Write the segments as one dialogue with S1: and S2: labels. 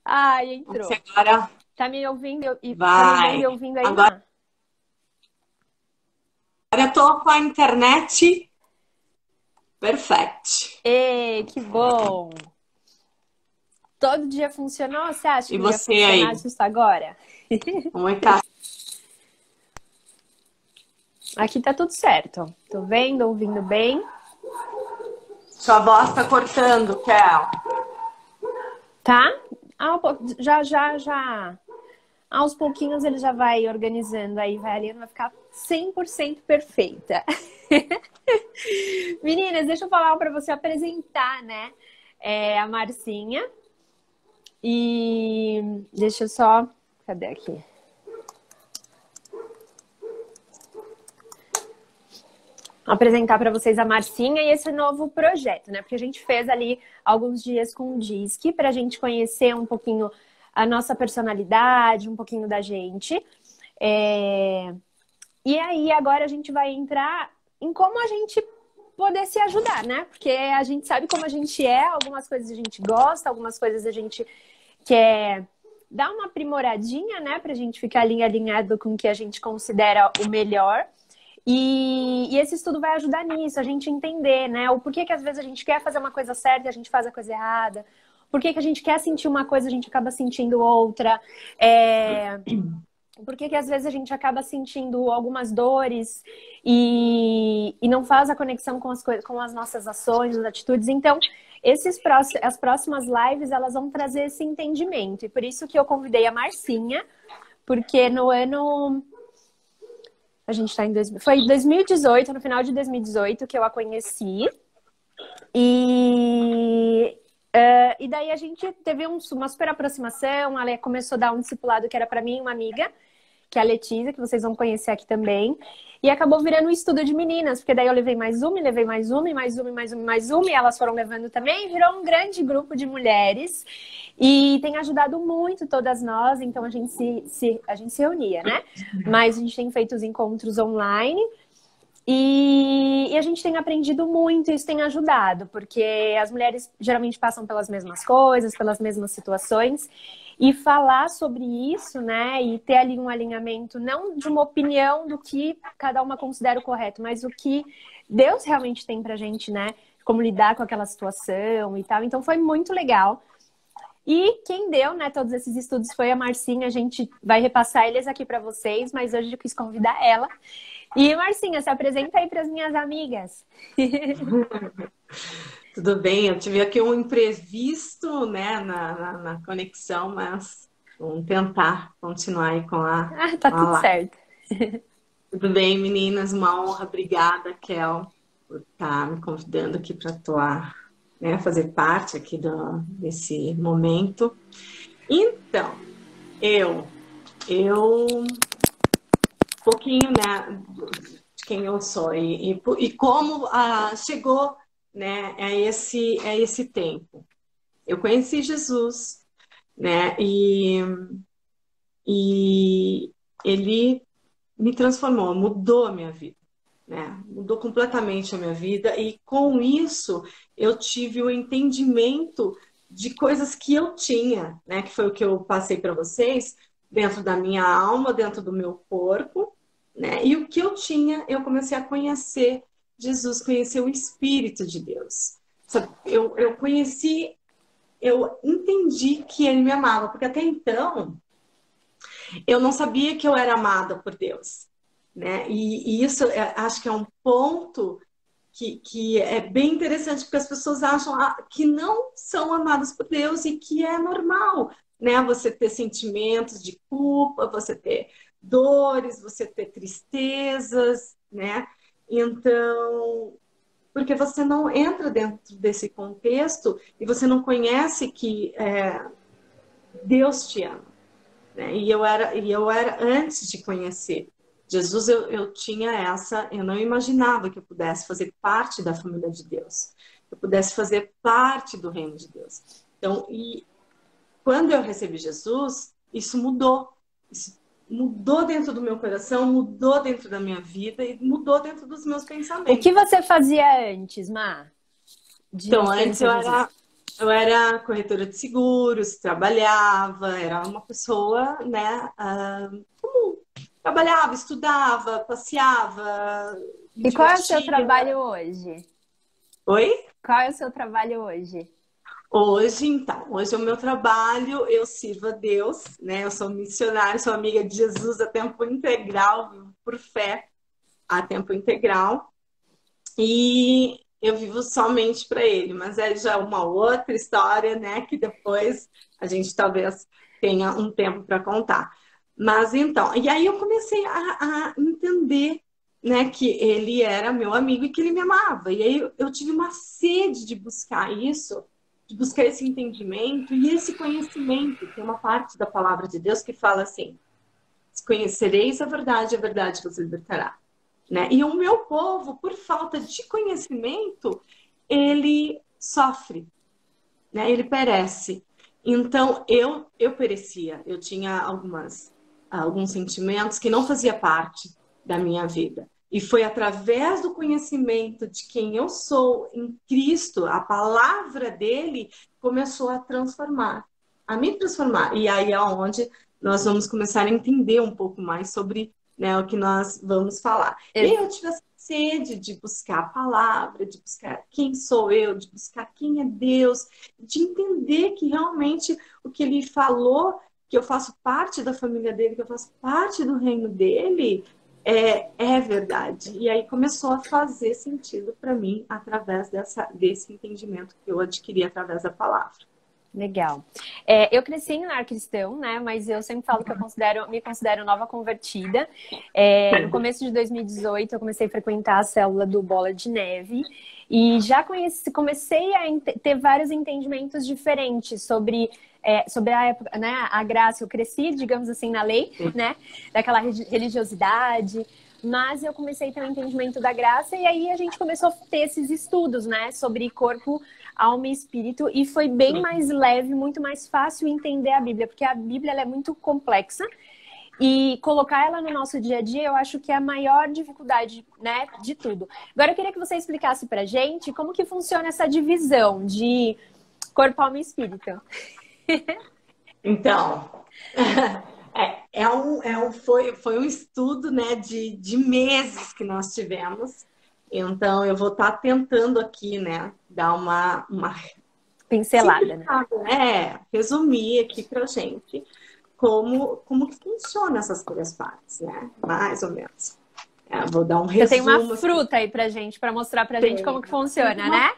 S1: Ai, entrou.
S2: Você agora
S1: Tá me ouvindo? Tá me
S2: vai.
S1: vendo e ouvindo aí,
S2: Agora,
S1: Má?
S2: agora eu tô com a internet perfect.
S1: Ei, que bom! Todo dia funcionou? Você acha
S2: E
S1: que ia
S2: você
S1: funcionar
S2: aí?
S1: justo agora?
S2: Como é que tá?
S1: Aqui tá tudo certo. Tô vendo, ouvindo bem.
S2: Sua voz tá cortando, Kel.
S1: Tá? Já. Aos pouquinhos ele já vai organizando aí, vai ali, vai ficar 100% perfeita. Meninas, deixa eu falar para você apresentar, né? A Marcinha. E deixa eu só. Cadê aqui? Apresentar para vocês a Marcinha e esse novo projeto, né? Porque a gente fez ali alguns dias com o Disque para a gente conhecer um pouquinho a nossa personalidade, um pouquinho da gente. E aí agora a gente vai entrar em como a gente poder se ajudar, né? Porque a gente sabe como a gente é, algumas coisas a gente gosta, algumas coisas a gente quer dar uma aprimoradinha, né? Pra gente ficar ali alinhado com o que a gente considera o melhor. E esse estudo vai ajudar nisso, a gente entender, né? O porquê que às vezes a gente quer fazer uma coisa certa e a gente faz a coisa errada. Por que a gente quer sentir uma coisa e a gente acaba sentindo outra. Por que às vezes a gente acaba sentindo algumas dores e não faz a conexão com as coisas, com as nossas ações, as atitudes. Então, as próximas lives, elas vão trazer esse entendimento. E por isso que eu convidei a Marcinha, porque no ano... A gente tá foi em 2018, no final de 2018, que eu a conheci. E daí a gente teve uma super aproximação. Ela começou a dar um discipulado que era para mim, uma amiga, que é a Letícia, que vocês vão conhecer aqui também. E acabou virando um estudo de meninas, porque daí eu levei mais uma, levei mais uma, e mais uma, e mais uma, e mais uma, e elas foram levando também, e virou um grande grupo de mulheres. E tem ajudado muito todas nós, então a gente se reunia, né? Mas a gente tem feito os encontros online. E a gente tem aprendido muito, e isso tem ajudado, porque as mulheres geralmente passam pelas mesmas coisas, pelas mesmas situações, e falar sobre isso, né, e ter ali um alinhamento, não de uma opinião do que cada uma considera o correto, mas o que Deus realmente tem pra gente, né, como lidar com aquela situação e tal. Então foi muito legal. E quem deu, né, todos esses estudos foi a Marcinha. A gente vai repassar eles aqui para vocês, mas hoje eu quis convidar ela. E Marcinha, se apresenta aí para as minhas amigas.
S2: Tudo bem, eu tive aqui um imprevisto, né, na conexão, mas vamos tentar continuar aí com
S1: Tá
S2: com a
S1: tudo
S2: live.
S1: certo.
S2: Tudo bem, meninas? Uma honra. Obrigada, Kel, por estar me convidando aqui para atuar, né, fazer parte aqui desse momento. Então, eu um pouquinho, né, de quem eu sou e como chegou, né, a esse tempo. Eu conheci Jesus, né, e ele me transformou, mudou a minha vida, né, mudou completamente a minha vida, e com isso eu tive o entendimento de coisas que eu tinha, né, que foi o que eu passei para vocês, dentro da minha alma, dentro do meu corpo, né? E o que eu tinha, eu comecei a conhecer Jesus, conhecer o Espírito de Deus. Sabe? Eu conheci, eu entendi que ele me amava, porque até então eu não sabia que eu era amada por Deus, né? E isso acho que é um ponto que é bem interessante, porque as pessoas acham que não são amadas por Deus e que é normal, né? Você ter sentimentos de culpa, você ter dores, você ter tristezas, né? Então, porque você não entra dentro desse contexto e você não conhece que Deus te ama, né? E eu era antes de conhecer Jesus, eu tinha eu não imaginava que eu pudesse fazer parte da família de Deus, que eu pudesse fazer parte do reino de Deus. Então, e quando eu recebi Jesus, isso mudou. Isso mudou dentro do meu coração, mudou dentro da minha vida e mudou dentro dos meus
S1: O que
S2: pensamentos.
S1: você fazia antes, Má? De
S2: Então, antes
S1: conhecer Jesus?
S2: Eu era corretora de seguros, trabalhava, era uma pessoa, né, comum. Trabalhava, estudava, passeava, me
S1: E qual é o seu
S2: divertia.
S1: trabalho hoje?
S2: Oi?
S1: Qual é o seu trabalho hoje?
S2: Hoje, então, hoje é o meu trabalho, eu sirvo a Deus, né? Eu sou missionária, sou amiga de Jesus a tempo integral, vivo por fé a tempo integral. E eu vivo somente para Ele, mas é já uma outra história, né? Que depois a gente talvez tenha um tempo para contar. Mas então, e aí eu comecei a entender, né, que ele era meu amigo e que ele me amava. E aí eu tive uma sede de buscar isso, de buscar esse entendimento e esse conhecimento. Tem uma parte da palavra de Deus que fala assim: conhecereis a verdade vos libertará. Né? E o meu povo, por falta de conhecimento, ele sofre, né? Ele perece. Então, eu perecia. Eu tinha alguns sentimentos que não fazia parte da minha vida. E foi através do conhecimento de quem eu sou em Cristo, a palavra dele começou a me transformar. E aí é onde nós vamos começar a entender um pouco mais sobre, né, o que nós vamos falar. E aí eu tive essa sede de buscar a palavra, de buscar quem sou eu, de buscar quem é Deus, de entender que realmente o que ele falou, que eu faço parte da família dele, que eu faço parte do reino dele, é verdade. E aí começou a fazer sentido para mim através desse entendimento que eu adquiri através da palavra.
S1: Legal. Eu cresci em lar cristão, né? Mas eu sempre falo que me considero nova convertida. No começo de 2018, eu comecei a frequentar a célula do Bola de Neve e já comecei a ter vários entendimentos diferentes sobre a época, né? A graça. Eu cresci, digamos assim, na lei, né? Daquela religiosidade. Mas eu comecei a ter um entendimento da graça e aí a gente começou a ter esses estudos, né? Sobre corpo, alma e espírito, e foi bem mais leve, muito mais fácil entender a Bíblia, porque a Bíblia ela é muito complexa e colocar ela no nosso dia a dia eu acho que é a maior dificuldade, né, de tudo. Agora eu queria que você explicasse pra gente como que funciona essa divisão de corpo, alma e espírito.
S2: Então, foi um estudo, né, de meses que nós tivemos. Então, eu vou estar tentando aqui, né, dar uma
S1: Pincelada, né?
S2: resumir aqui para gente como que funciona essas três partes, né? Mais ou menos. Vou dar um
S1: Você tem uma
S2: resumo.
S1: fruta aí pra gente, pra mostrar pra gente como que funciona, né?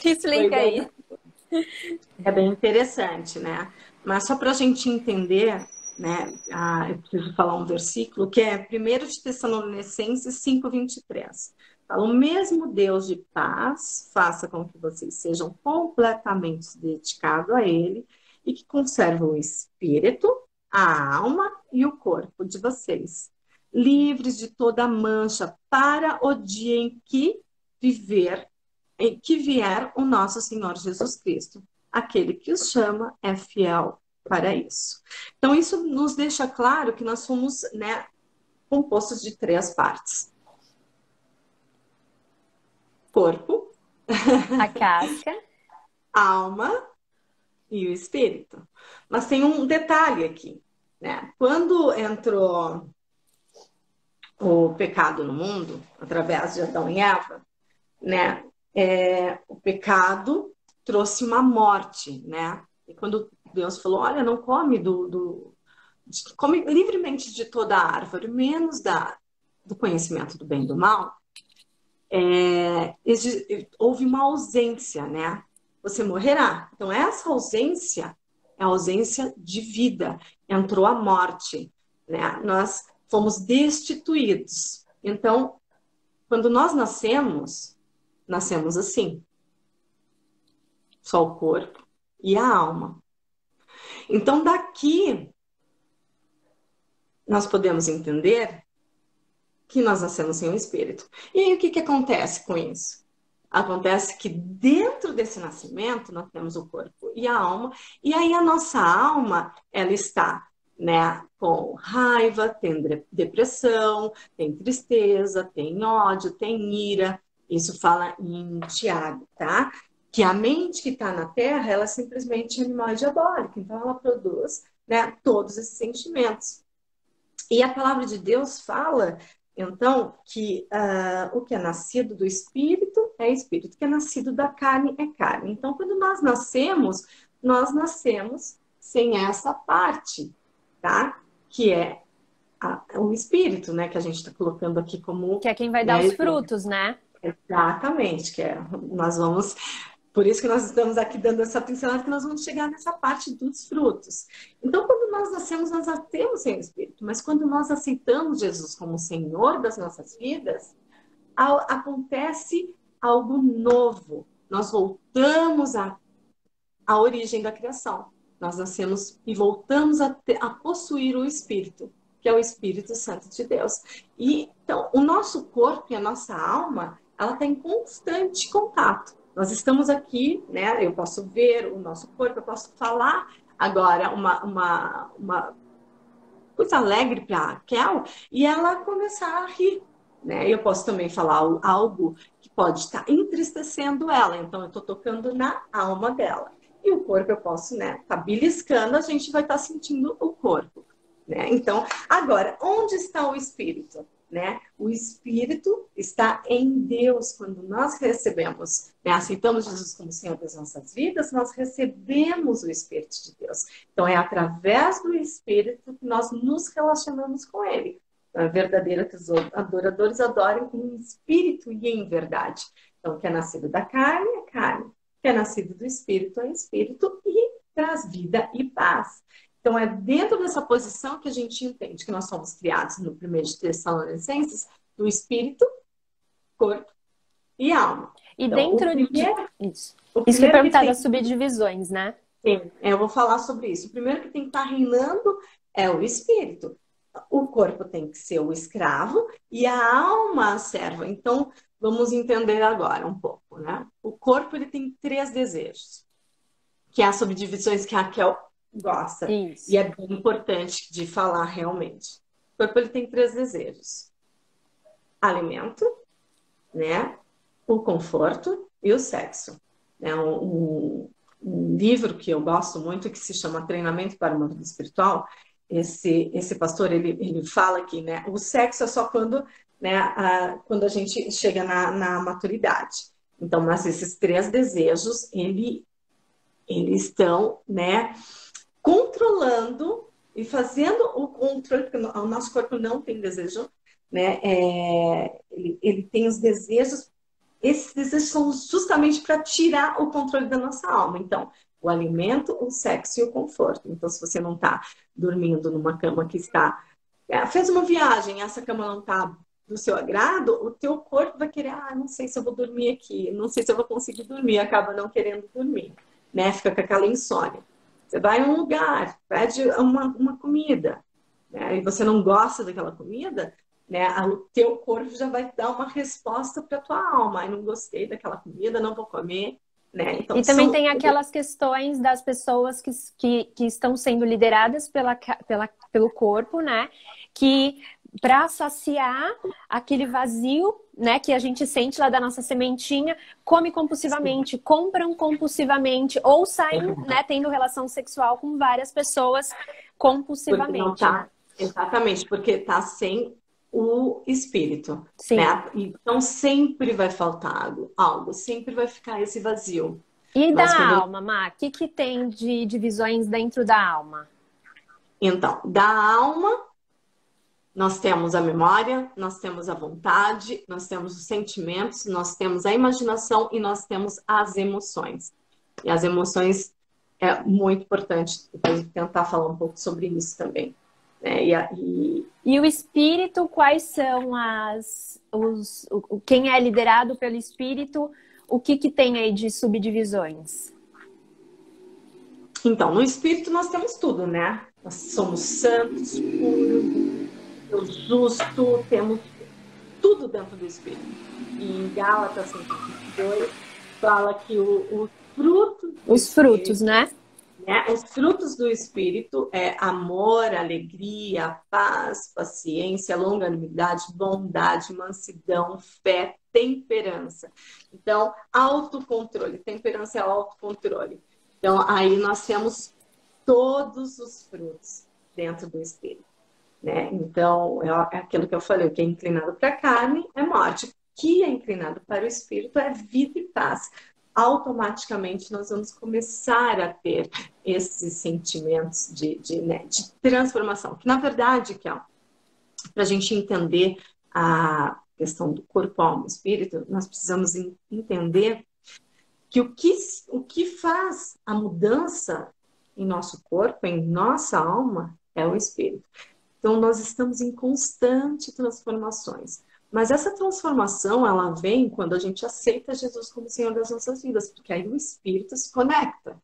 S1: Explica aí.
S2: É bem interessante, né? Mas só para a gente entender, né? Eu preciso falar um versículo que é 1 de Tessalonicenses 5:23. Fala: o mesmo Deus de paz faça com que vocês sejam completamente dedicados a Ele e que conservam o espírito, a alma e o corpo de vocês, livres de toda mancha para o dia em que vier o nosso Senhor Jesus Cristo. Aquele que os chama é fiel para isso. Então, isso nos deixa claro que nós somos, né, compostos de três partes: corpo,
S1: A casca.
S2: alma e o espírito. Mas tem um detalhe aqui, né? Quando entrou o pecado no mundo, através de Adão e Eva, né? O pecado trouxe uma morte, né? E quando Deus falou: olha, não come come livremente de toda a árvore, menos do conhecimento do bem e do mal, houve uma ausência, né? Você morrerá. Então, essa ausência é a ausência de vida. Entrou a morte, né? Nós fomos destituídos. Então, quando nós nascemos assim. Só o corpo e a alma. Então, daqui, nós podemos entender que nós nascemos sem o espírito. E aí, o que acontece com isso? Acontece que dentro desse nascimento, nós temos o corpo e a alma, e aí a nossa alma, ela está, né, com raiva, tem depressão, tem tristeza, tem ódio, tem ira. Isso fala em Tiago, tá? que a mente que está na Terra, ela é simplesmente animal e diabólica. Então, ela produz, né, todos esses sentimentos. E a palavra de Deus fala, então, que o que é nascido do Espírito é Espírito, o que é nascido da carne é carne. Então, quando nós nascemos sem essa parte, tá? Que é o Espírito, né? Que a gente está colocando aqui como...
S1: Que é quem vai dar os frutos, né?
S2: Exatamente, nós vamos... Por isso que nós estamos aqui dando essa pincelada, que nós vamos chegar nessa parte dos frutos. Então, quando nós nascemos sem o Espírito. Mas quando nós aceitamos Jesus como Senhor das nossas vidas, acontece algo novo. Nós voltamos à origem da criação. Nós nascemos e voltamos a possuir o Espírito, que é o Espírito Santo de Deus. E, então, o nosso corpo e a nossa alma, ela está em constante contato. Nós estamos aqui, né? Eu posso ver o nosso corpo, eu posso falar agora uma coisa alegre para a Kel e ela começar a rir, né? Eu posso também falar algo que pode estar entristecendo ela, então eu estou tocando na alma dela. E o corpo eu posso, né? Tá beliscando, a gente vai estar sentindo o corpo, né? Então, agora, onde está o Espírito? Né? O Espírito está em Deus. Quando nós recebemos, né, aceitamos Jesus como Senhor das nossas vidas, nós recebemos o Espírito de Deus. Então, é através do Espírito que nós nos relacionamos com Ele. Então, é verdadeiro que os adoradores adorem em espírito e em verdade. Então, o que é nascido da carne é carne. O que é nascido do Espírito é Espírito e traz vida e paz. Então, é dentro dessa posição que a gente entende que nós somos criados no 1 de Tessalonicenses do espírito, corpo e alma.
S1: E
S2: então,
S1: dentro Isso que eu perguntar das subdivisões, né?
S2: Sim, eu vou falar sobre isso. O primeiro que tem que estar reinando é o espírito. O corpo tem que ser o escravo e a alma a serva. Então, vamos entender agora um pouco, né? O corpo, ele tem 3 desejos, que é as subdivisões que a Raquel gosta.
S1: Isso.
S2: E é bem importante de falar realmente. O corpo, ele tem 3 desejos: alimento, né? O conforto e o sexo. É um livro que eu gosto muito, que se chama Treinamento para uma Vida Espiritual. Esse pastor, ele fala que, né, o sexo é só quando, né, quando a gente chega na maturidade. Então, mas esses 3 desejos, eles estão, né, controlando e fazendo o controle, porque o nosso corpo não tem desejo, né? Ele tem os desejos, esses desejos são justamente para tirar o controle da nossa alma. Então, o alimento, o sexo e o conforto. Então, se você não está dormindo numa cama que está... fez uma viagem, essa cama não está do seu agrado, o teu corpo vai querer, não sei se eu vou dormir aqui, não sei se eu vou conseguir dormir, acaba não querendo dormir, né? Fica com aquela insônia. Você vai em um lugar, pede uma comida, né? E você não gosta daquela comida, né? O teu corpo já vai dar uma resposta para a tua alma. Não gostei daquela comida, não vou comer, né? Então,
S1: e também tem aquelas questões das pessoas que estão sendo lideradas pelo corpo, né? Que para saciar aquele vazio, né, que a gente sente lá da nossa sementinha, come compulsivamente, compram compulsivamente ou saem, né, tendo relação sexual com várias pessoas compulsivamente.
S2: Porque não tá, exatamente, porque tá sem o espírito.
S1: Sim.
S2: Né? Então sempre vai faltar algo, sempre vai ficar esse vazio.
S1: E da alma, Má? O que tem de divisões dentro da alma?
S2: Então, da alma, nós temos a memória, nós temos a vontade, nós temos os sentimentos, nós temos a imaginação e nós temos as emoções. E as emoções é muito importante depois tentar falar um pouco sobre isso também.
S1: E o espírito, quais são quem é liderado pelo espírito, o que tem aí de subdivisões?
S2: Então, no espírito nós temos tudo, né? Nós somos santos, puros, justo, temos tudo dentro do espírito. E em Gálatas 5:22 fala que os frutos,
S1: né?
S2: né? Os frutos do Espírito é amor, alegria, paz, paciência, longanimidade, bondade, mansidão, fé, temperança. Então, autocontrole. Temperança é autocontrole. Então, aí nós temos todos os frutos dentro do Espírito, né? Então, é aquilo que eu falei, o que é inclinado para a carne é morte, o que é inclinado para o Espírito é vida e paz. Automaticamente nós vamos começar a ter esses sentimentos né, de transformação. Que na verdade, para a gente entender a questão do corpo, alma e espírito, nós precisamos entender que o que faz a mudança em nosso corpo, em nossa alma, é o espírito. Então nós estamos em constante transformações. Mas essa transformação, ela vem quando a gente aceita Jesus como Senhor das nossas vidas, porque aí o Espírito se conecta,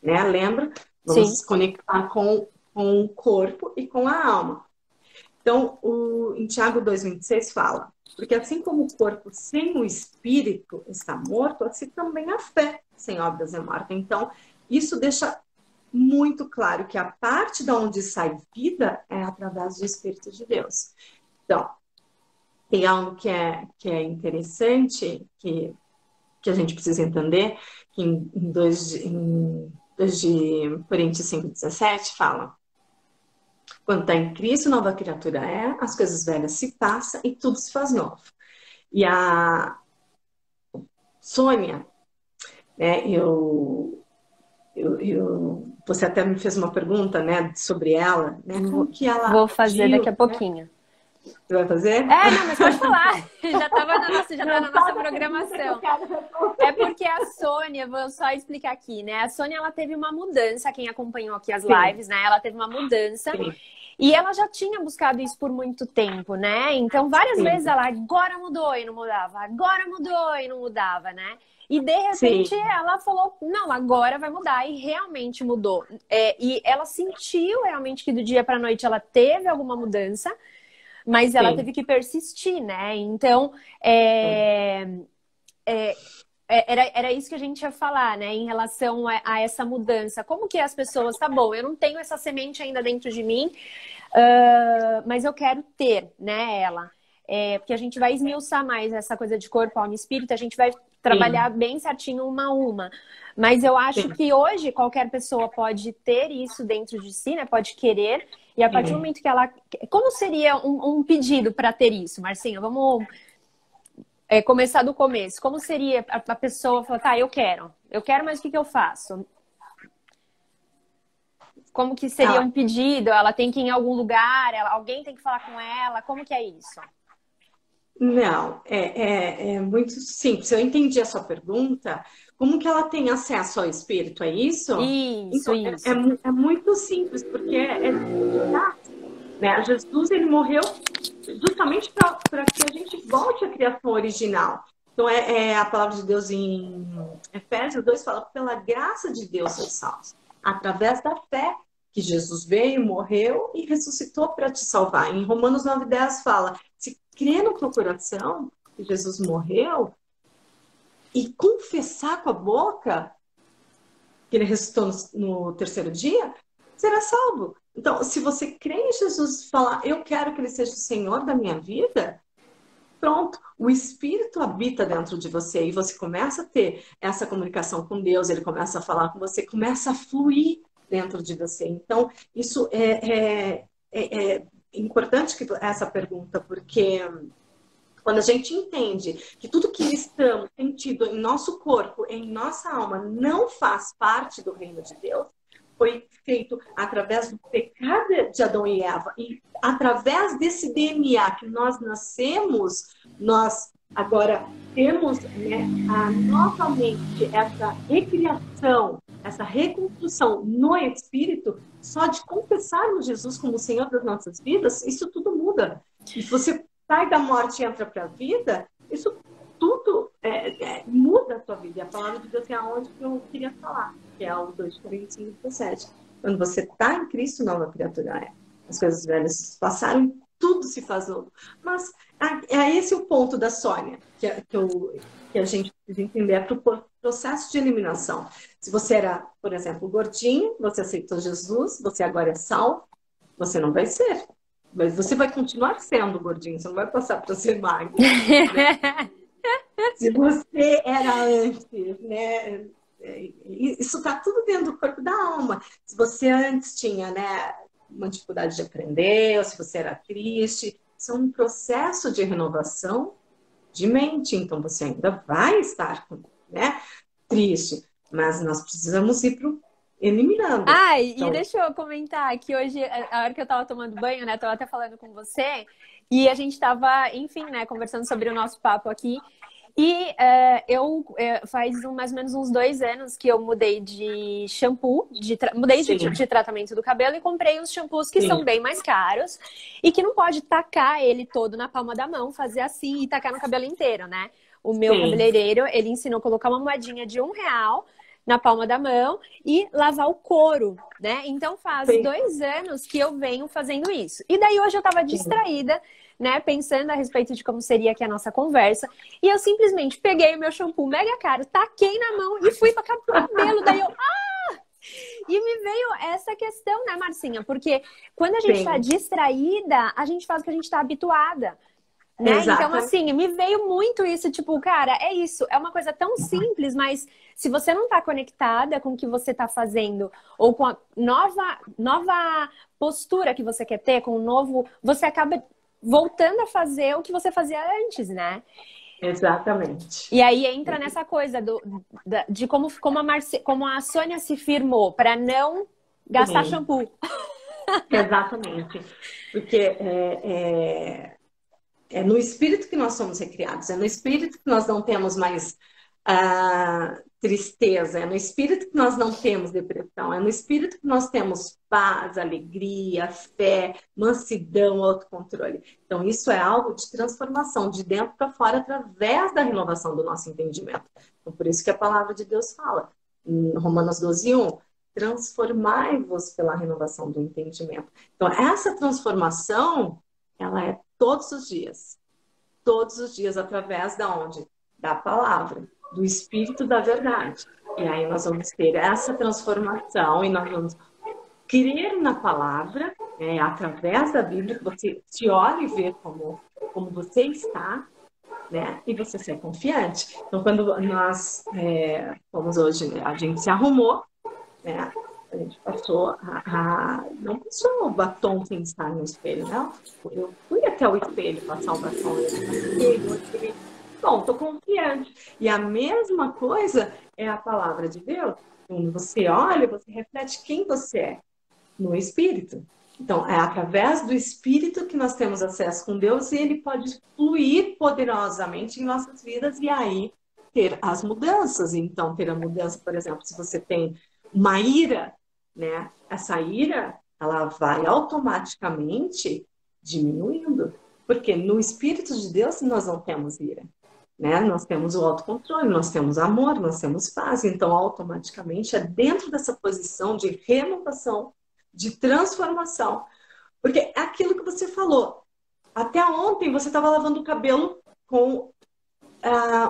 S2: né? Lembra? Vamos se conectar com o corpo e com a alma. Então, em Tiago 2,26 fala, porque assim como o corpo sem o Espírito está morto, assim também a fé sem obras é morta. Então, isso deixa muito claro que a parte de onde sai vida é através do Espírito de Deus. Então, tem algo que é interessante, que a gente precisa entender, que em 2 de Coríntios 5,17 fala: quando está em Cristo, nova criatura é, as coisas velhas se passam e tudo se faz novo. E a Sônia, né, você até me fez uma pergunta, né, sobre ela, né, como que ela
S1: Vou fazer
S2: agiu,
S1: daqui a pouquinho.
S2: Né? Você vai fazer?
S1: Não, mas pode falar. Já estava na nossa programação. É porque a Sônia, vou só explicar aqui, né? A Sônia, ela teve uma mudança, quem acompanhou aqui as lives, né? Ela teve uma mudança. Sim. E ela já tinha buscado isso por muito tempo, né? Então, várias vezes ela agora mudou e não mudava, agora mudou e não mudava, né? E de repente ela falou, não, agora vai mudar. E realmente mudou. E ela sentiu realmente que do dia para a noite ela teve alguma mudança. Mas ela teve que persistir, né? Então, era isso que a gente ia falar, né? Em relação a essa mudança. Como que as pessoas... Tá bom, eu não tenho essa semente ainda dentro de mim, mas eu quero ter, né, ela. Porque a gente vai esmiuçar mais essa coisa de corpo, alma e espírito. A gente vai trabalhar bem certinho uma a uma. Mas eu acho que hoje qualquer pessoa pode ter isso dentro de si, né? Pode querer... E a partir do momento que ela... Como seria um pedido para ter isso, Marcinha? Vamos começar do começo. Como seria a pessoa falar, tá, eu quero, mas o que eu faço? Como que seria um pedido? Ela tem que ir em algum lugar? Alguém tem que falar com ela? Como que é isso?
S2: Não, é muito simples. Eu entendi a sua pergunta. Como que ela tem acesso ao Espírito? É isso?
S1: Isso,
S2: então,
S1: isso.
S2: É muito simples, porque né? Jesus, ele morreu justamente para que a gente volte à criação original. Então, a palavra de Deus em Efésios 2 fala, pela graça de Deus sois salvos, através da fé que Jesus veio, morreu e ressuscitou para te salvar. Em Romanos 9,10 fala, se crer no teu coração que Jesus morreu e confessar com a boca que ele ressuscitou no terceiro dia, será salvo. Então, se você crê em Jesus e falar, eu quero que ele seja o Senhor da minha vida, pronto, o Espírito habita dentro de você e você começa a ter essa comunicação com Deus, ele começa a falar com você, começa a fluir dentro de você. Então, isso é importante essa pergunta, porque quando a gente entende que tudo que estamos sentindo em nosso corpo, em nossa alma, não faz parte do reino de Deus, foi feito através do pecado de Adão e Eva. E através desse DNA que nós nascemos, nós agora temos, né, novamente essa recriação, essa reconstrução no Espírito, só de confessarmos Jesus como o Senhor das nossas vidas, isso tudo muda. E se você sai da morte e entra para a vida, isso tudo muda a tua vida. E a palavra de Deus é aonde que eu queria falar, que é o 2 Coríntios 5,17. Quando você está em Cristo, nova criatura é. As coisas velhas passaram e tudo se faz novo. Mas esse é o ponto da Sônia, que a gente precisa entender. É para o processo de eliminação. Se você era, por exemplo, gordinho, você aceitou Jesus, você agora é salvo, você não vai ser. Mas você vai continuar sendo gordinho, você não vai passar para ser magro, né? Se você era antes, né? Isso está tudo dentro do corpo da alma. Se você antes tinha, né, uma dificuldade de aprender, ou se você era triste, isso é um processo de renovação de mente. Então você ainda vai estar, né, triste, mas nós precisamos ir para eliminando.
S1: Ai,
S2: Então,
S1: e deixa eu comentar que hoje, a hora que eu tava tomando banho, né, tava até falando com você, e a gente tava, enfim, né, conversando sobre o nosso papo aqui, e faz mais ou menos uns 2 anos que eu mudei de shampoo, mudei
S2: sim,
S1: de tratamento do cabelo e comprei uns shampoos que são
S2: sim,
S1: bem mais caros e que não pode tacar ele todo na palma da mão, fazer assim e tacar no cabelo inteiro, né? O meu
S2: sim,
S1: cabeleireiro, ele ensinou a colocar uma moedinha de R$ 1 na palma da mão e lavar o couro, né? Então faz
S2: sim,
S1: 2 anos que eu venho fazendo isso. E daí hoje eu tava
S2: sim.
S1: distraída, né? Pensando a respeito de como seria aqui a nossa conversa. E eu simplesmente peguei o meu shampoo mega caro, taquei na mão e fui para o cabelo. Daí eu... E me veio essa questão, né, Marcinha? Porque quando a gente tá
S2: Sim,
S1: distraída, a gente faz o que a gente tá habituada. Né? Então,
S2: exatamente.
S1: assim, me veio muito isso, tipo, cara, é isso, é uma coisa tão simples, mas se você não tá conectada com o que você tá fazendo, ou com a nova postura que você quer ter, com o novo, você acaba voltando a fazer o que você fazia antes, né?
S2: Exatamente.
S1: E aí entra nessa coisa de como a Sônia se firmou para não gastar
S2: Sim,
S1: shampoo.
S2: exatamente. Porque é no espírito que nós somos recriados, é no espírito que nós não temos mais tristeza, é no espírito que nós não temos depressão, é no espírito que nós temos paz, alegria, fé, mansidão, autocontrole. Então, isso é algo de transformação de dentro para fora através da renovação do nosso entendimento. Então, por isso que a palavra de Deus fala, em Romanos 12:1, transformai-vos pela renovação do entendimento. Então, essa transformação, ela é todos os dias, através da onde? Da palavra, do Espírito da verdade. E aí nós vamos ter essa transformação e nós vamos crer na palavra, através da Bíblia, que você se olha e vê como você está, né? E você ser confiante. Então, quando nós fomos hoje, a gente se arrumou, né? A gente passou não passou o batom sem estar no espelho, não. Eu fui até o espelho passar o batom. Eu passei, bom, tô confiante. E a mesma coisa é a palavra de Deus. Quando você olha, você reflete quem você é no espírito. Então, é através do espírito que nós temos acesso com Deus e ele pode fluir poderosamente em nossas vidas e aí ter as mudanças. Então, ter a mudança, por exemplo, se você tem uma ira, né? Essa ira, ela vai automaticamente diminuindo. Porque no Espírito de Deus nós não temos ira, né? Nós temos o autocontrole, nós temos amor, nós temos paz. Então, automaticamente, é dentro dessa posição de renovação, de transformação. Porque é aquilo que você falou. Até ontem você estava lavando o cabelo com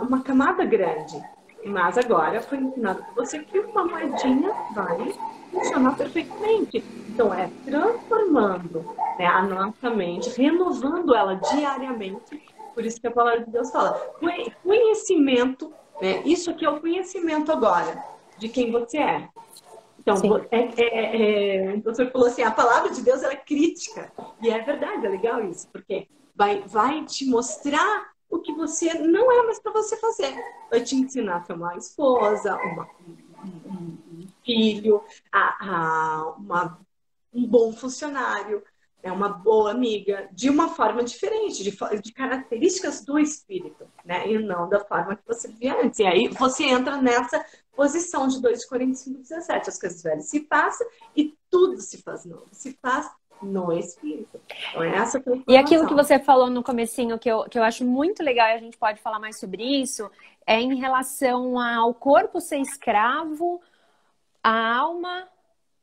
S2: uma camada grande. Mas agora foi ensinado para você que uma moedinha vai funcionar perfeitamente. Então, é transformando, né, a nossa mente, renovando ela diariamente. Por isso que a palavra de Deus fala. Conhecimento, né, isso aqui é o conhecimento agora de quem você é. Então,
S1: Sim.
S2: o professor falou assim, a palavra de Deus ela é crítica. E é verdade, é legal isso, porque vai te mostrar o que você não é mais para você fazer. Vai te ensinar a ser uma esposa, um filho, um bom funcionário, uma boa amiga, de uma forma diferente, de características do espírito, né? E não da forma que você vivia antes. E aí você entra nessa posição de 2 Coríntios 5:17. As coisas velhas se passam e tudo se faz novo. Se faz no espírito. Então, é essa
S1: E aquilo que
S2: transformação.
S1: você falou no comecinho, que eu acho muito legal, e a gente pode falar mais sobre isso, é em relação ao corpo ser escravo, a alma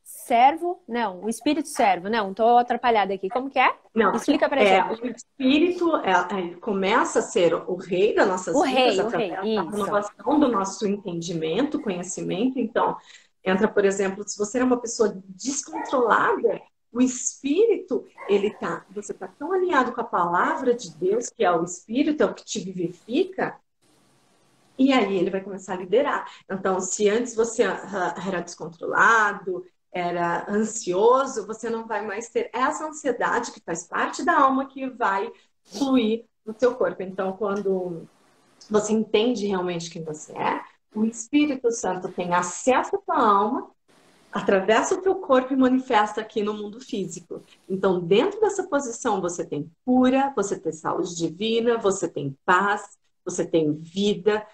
S1: servo? Não, o espírito servo. Não, tô atrapalhada aqui. Como que é?
S2: Não,
S1: Explica pra gente.
S2: o espírito ele começa a ser o rei das nossas vidas
S1: O rei,
S2: através da
S1: isso.
S2: renovação do nosso entendimento, conhecimento. Então, entra, por exemplo, se você é uma pessoa descontrolada, o espírito, você tá tão alinhado com a palavra de Deus, que é o espírito, é o que te vivifica, e aí ele vai começar a liderar. Então, se antes você era descontrolado, era ansioso, você não vai mais ter essa ansiedade que faz parte da alma que vai fluir no seu corpo. Então, quando você entende realmente quem você é, o Espírito Santo tem acesso à tua alma, atravessa o teu corpo e manifesta aqui no mundo físico. Então, dentro dessa posição, você tem cura, você tem saúde divina, você tem paz, você tem vida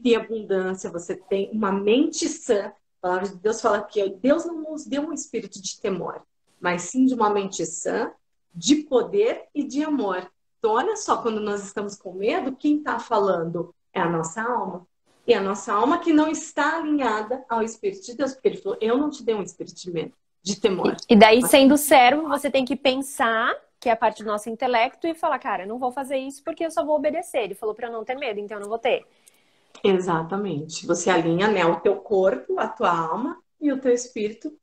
S2: e abundância, você tem uma mente sã. A palavra de Deus fala que Deus não nos deu um espírito de temor, mas sim de uma mente sã, de poder e de amor. Então, olha só, quando nós estamos com medo, quem está falando é a nossa alma. E a nossa alma que não está alinhada ao Espírito de Deus, porque ele falou, eu não te dei um espírito de medo, de temor.
S1: E daí, sendo servo, você tem que pensar, que é a parte do nosso intelecto, e falar, cara, eu não vou fazer isso porque eu só vou obedecer. Ele falou pra eu não ter medo, então eu não vou ter.
S2: Exatamente. Você alinha, né, o teu corpo, a tua alma e o teu espírito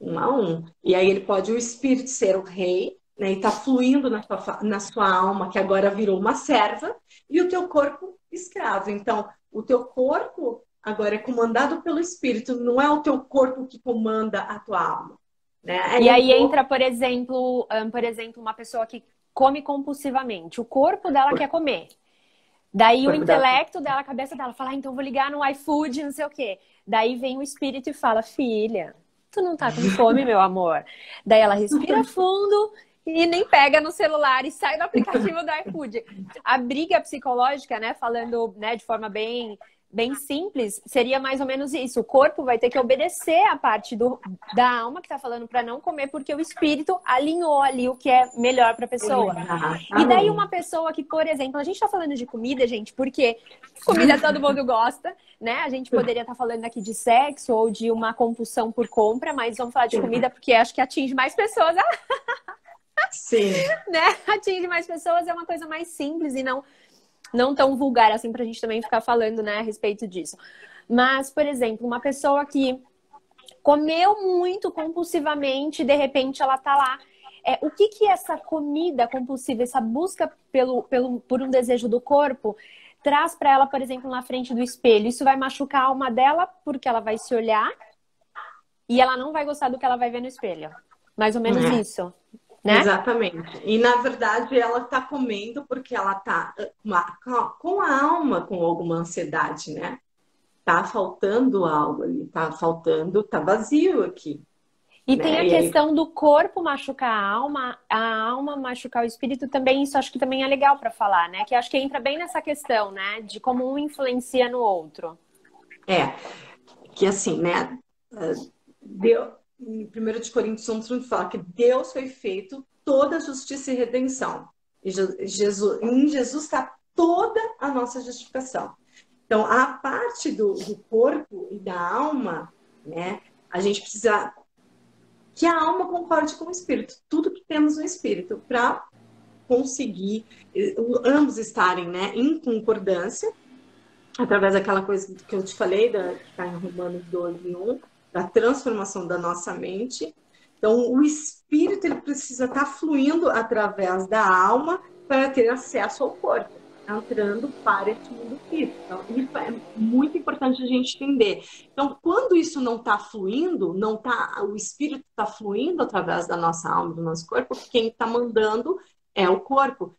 S2: um a um. E aí ele pode o espírito ser o rei, né, e tá fluindo na sua alma, que agora virou uma serva, e o teu corpo escravo. Então, o teu corpo agora é comandado pelo espírito, não é o teu corpo que comanda a tua alma, né?
S1: E aí entra, por exemplo, uma pessoa que come compulsivamente. O corpo dela quer comer. Daí o intelecto dela, a cabeça dela fala, então vou ligar no iFood, não sei o quê. Daí vem o espírito e fala, filha, tu não tá com fome, meu amor? Daí ela respira fundo e nem pega no celular e sai do aplicativo do iFood. A briga psicológica, né, falando, né, de forma bem simples, seria mais ou menos isso. O corpo vai ter que obedecer a parte da alma que tá falando para não comer, porque o espírito alinhou ali o que é melhor para a pessoa. E daí uma pessoa que, por exemplo, a gente tá falando de comida, gente, porque comida todo mundo gosta, né? A gente poderia estar falando aqui de sexo ou de uma compulsão por compra, mas vamos falar de comida porque acho que atinge mais pessoas.
S2: Sim.
S1: Né? Atinge mais pessoas, é uma coisa mais simples e não tão vulgar assim pra gente também ficar falando, né, a respeito disso. Mas, por exemplo, uma pessoa que comeu muito compulsivamente, de repente ela tá lá. O que essa comida compulsiva, essa busca por um desejo do corpo, traz pra ela, por exemplo, na frente do espelho? Isso vai machucar a alma dela porque ela vai se olhar e ela não vai gostar do que ela vai ver no espelho. Mais ou menos isso. Né?
S2: Exatamente. E, na verdade, ela está comendo porque ela está com a alma com alguma ansiedade, né? Tá faltando algo ali, tá faltando, tá vazio aqui.
S1: E
S2: né?
S1: tem a questão do corpo machucar a alma machucar o espírito também, isso acho que também é legal para falar, né? Que acho que entra bem nessa questão, né? De como um influencia no outro.
S2: Que assim, né? Deus, em 1 de Coríntios 1 fala que Deus foi feito toda justiça e redenção. E em Jesus está toda a nossa justificação. Então, a parte do corpo e da alma, né? A gente precisa que a alma concorde com o espírito. Tudo que temos no espírito para conseguir ambos estarem, né, em concordância, através daquela coisa que eu te falei, que está em Romanos 12:1, da transformação da nossa mente. Então, o espírito ele precisa estar fluindo através da alma para ter acesso ao corpo, entrando para esse mundo físico. Então, isso é muito importante a gente entender. Então, quando isso não está fluindo, o espírito está fluindo através da nossa alma, do nosso corpo, quem está mandando é o corpo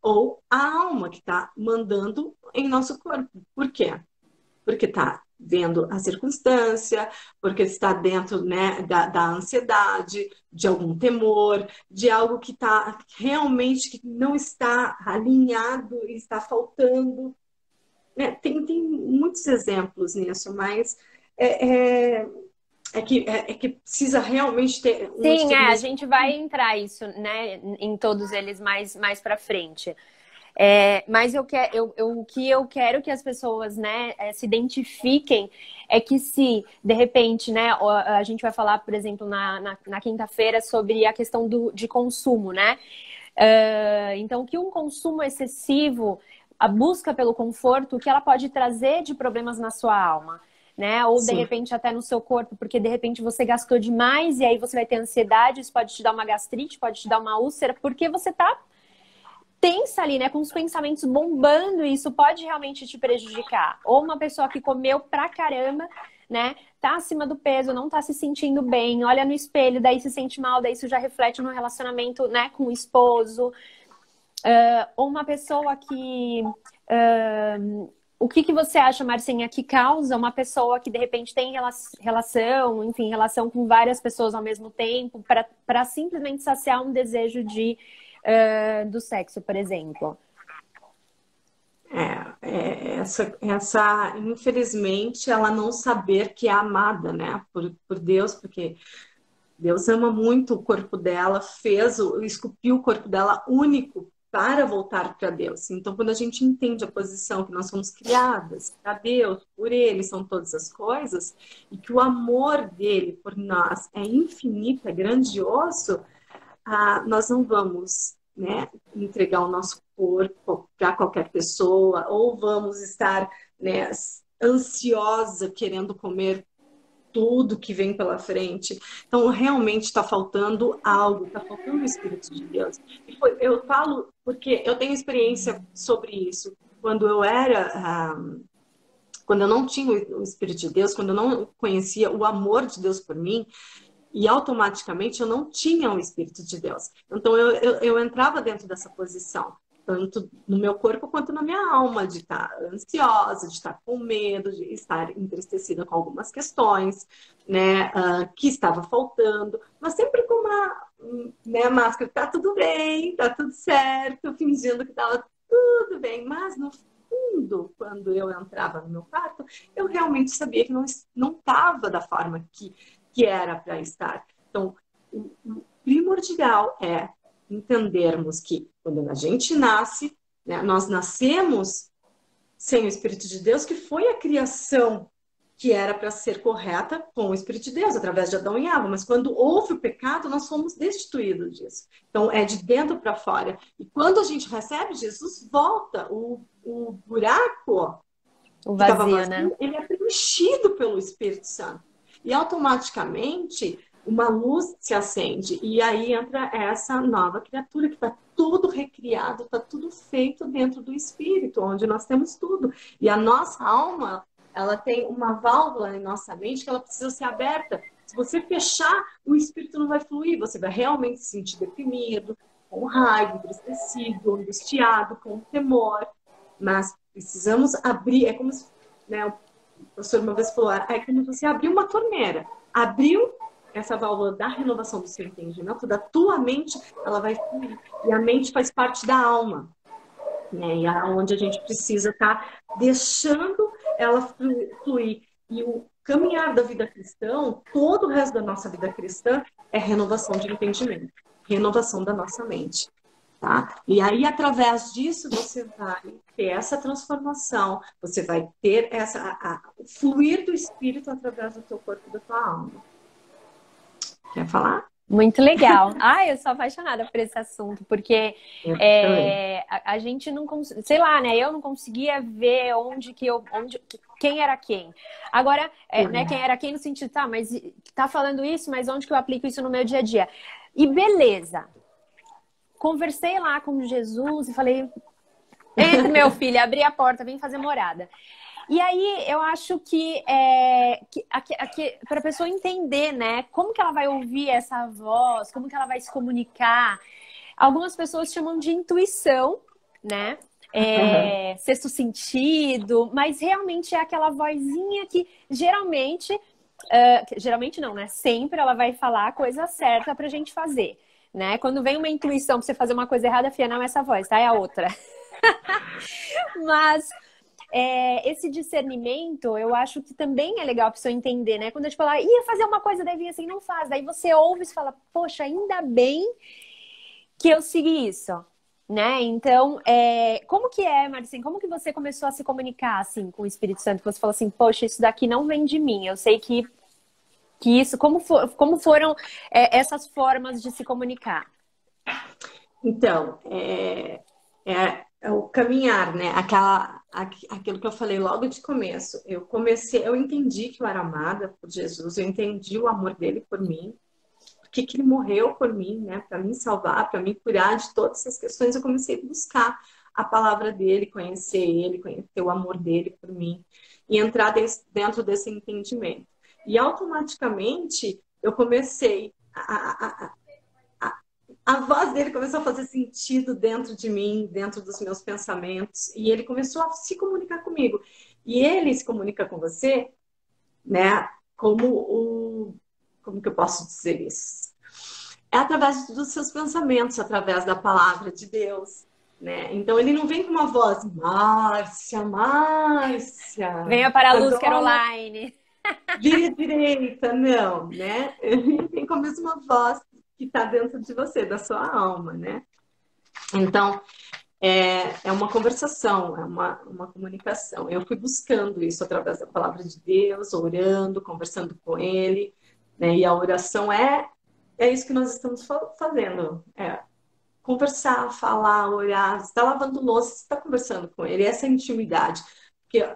S2: ou a alma que está mandando em nosso corpo. Por quê? Porque está vendo a circunstância, porque está dentro, né, da ansiedade, de algum temor, de algo que está realmente que não está alinhado e está faltando. Né? Tem muitos exemplos nisso, mas é que precisa realmente ter um
S1: Sim, a gente vai entrar isso, né, em todos eles mais para frente. Mas o que eu quero que as pessoas, né, se identifiquem é que se, de repente, né, a gente vai falar, por exemplo, na quinta-feira sobre a questão de consumo, né? Então, que um consumo excessivo, a busca pelo conforto, o que ela pode trazer de problemas na sua alma, né? Ou de
S2: Sim.
S1: repente até no seu corpo, porque de repente você gastou demais e aí você vai ter ansiedade, isso pode te dar uma gastrite, pode te dar uma úlcera, porque você tá tensa ali, né? Com os pensamentos bombando, e isso pode realmente te prejudicar. Ou uma pessoa que comeu pra caramba, né? Tá acima do peso, não tá se sentindo bem, olha no espelho, daí se sente mal, daí isso já reflete no relacionamento, né, com o esposo. Ou uma pessoa que. O que você acha, Marcinha, que causa uma pessoa que de repente tem relação, enfim, relação com várias pessoas ao mesmo tempo, para simplesmente saciar um desejo do sexo, por exemplo?
S2: Infelizmente, ela não saber que é amada, né, por Deus, porque Deus ama muito o corpo dela, esculpiu o corpo dela único para voltar para Deus. Então, quando a gente entende a posição que nós somos criadas para Deus, por Ele, são todas as coisas, e que o amor dele por nós é infinito, é grandioso, nós não vamos, né, entregar o nosso corpo para qualquer pessoa, ou vamos estar, né, ansiosa, querendo comer tudo que vem pela frente. Então, realmente está faltando algo, está faltando o Espírito de Deus. Eu falo porque eu tenho experiência sobre isso. Quando eu não tinha o Espírito de Deus, quando eu não conhecia o amor de Deus por mim, e automaticamente eu não tinha o Espírito de Deus. Então eu entrava dentro dessa posição, tanto no meu corpo quanto na minha alma, de estar ansiosa, de estar com medo, de estar entristecida com algumas questões, né, que estava faltando, mas sempre com uma, né, máscara, tá tudo bem, tá tudo certo, fingindo que estava tudo bem, mas no fundo, quando eu entrava no meu quarto, eu realmente sabia que não estava da forma que era para estar. Então, o primordial é entendermos que quando a gente nasce, né, nós nascemos sem o Espírito de Deus, que foi a criação que era para ser correta com o Espírito de Deus, através de Adão e Eva. Mas quando houve o pecado, nós fomos destituídos disso. Então, é de dentro para fora. E quando a gente recebe, Jesus volta. O buraco
S1: O
S2: que estava
S1: vazio, né?
S2: vazio, ele é preenchido pelo Espírito Santo. E automaticamente uma luz se acende. E aí entra essa nova criatura que está tudo recriado, está tudo feito dentro do Espírito, onde nós temos tudo. E a nossa alma, ela tem uma válvula em nossa mente que ela precisa ser aberta. Se você fechar, o Espírito não vai fluir. Você vai realmente se sentir deprimido, com raiva, entristecido, angustiado, com temor. Mas precisamos abrir. É como se, né, o professor uma vez falou, é como você abrir uma torneira. Abriu essa válvula da renovação do seu entendimento, da tua mente, ela vai fluir. E a mente faz parte da alma, né? E é onde a gente precisa estar deixando ela fluir. E o caminhar da vida cristã, todo o resto da nossa vida cristã, é renovação de entendimento, renovação da nossa mente. Tá? E aí, através disso, você vai ter essa transformação, você vai ter o fluir do Espírito através do teu corpo e da tua alma. Quer falar?
S1: Muito legal. Eu sou apaixonada por esse assunto, porque a gente não consegue, sei lá, né? Eu não conseguia ver quem era quem. Agora, né, quem era quem no sentido, tá, mas tá falando isso, mas onde que eu aplico isso no meu dia a dia? E beleza. Conversei lá com Jesus e falei, entra, meu filho, abri a porta, vem fazer morada. E aí, eu acho que para a pessoa entender, né, como que ela vai ouvir essa voz, como que ela vai se comunicar. Algumas pessoas chamam de intuição, né? Sexto sentido, mas realmente é aquela vozinha que geralmente não, né? Sempre ela vai falar a coisa certa pra gente fazer, né? Quando vem uma intuição pra você fazer uma coisa errada, filha, não é essa voz, tá? É a outra. Mas esse discernimento, eu acho que também é legal pra pessoa entender, né? Quando a gente fala, ia fazer uma coisa, daí vem assim, não faz. Daí você ouve e fala, poxa, ainda bem que eu segui isso, né? Então, como que Marcinho? Como que você começou a se comunicar, assim, com o Espírito Santo? Você falou assim, poxa, isso daqui não vem de mim. Eu sei que isso... como foram essas formas de se comunicar?
S2: Então, é o caminhar, né? Aquilo que eu falei logo de começo. Eu entendi que eu era amada por Jesus, eu entendi o amor dele por mim, porque que ele morreu por mim, né? Para me salvar, para me curar de todas essas questões. Eu comecei a buscar a palavra dele, conhecer ele, conhecer o amor dele por mim e entrar dentro desse entendimento. E automaticamente eu comecei a voz dele começou a fazer sentido dentro de mim, dentro dos meus pensamentos, e ele começou a se comunicar comigo. E ele se comunica com você, né? Como que eu posso dizer isso? É através dos seus pensamentos, através da palavra de Deus, né? Então ele não vem com uma voz, Márcia, Márcia,
S1: Venha para a luz,
S2: agora
S1: Caroline.
S2: vire direita, não, né? Ele vem com a mesma voz que está dentro de você, da sua alma, né? Então, é uma conversação, é uma comunicação. Eu fui buscando isso através da palavra de Deus, orando, conversando com Ele, né? E a oração é isso que nós estamos fazendo. Conversar, falar, orar. Você está lavando louça, você está conversando com Ele. Essa intimidade. Porque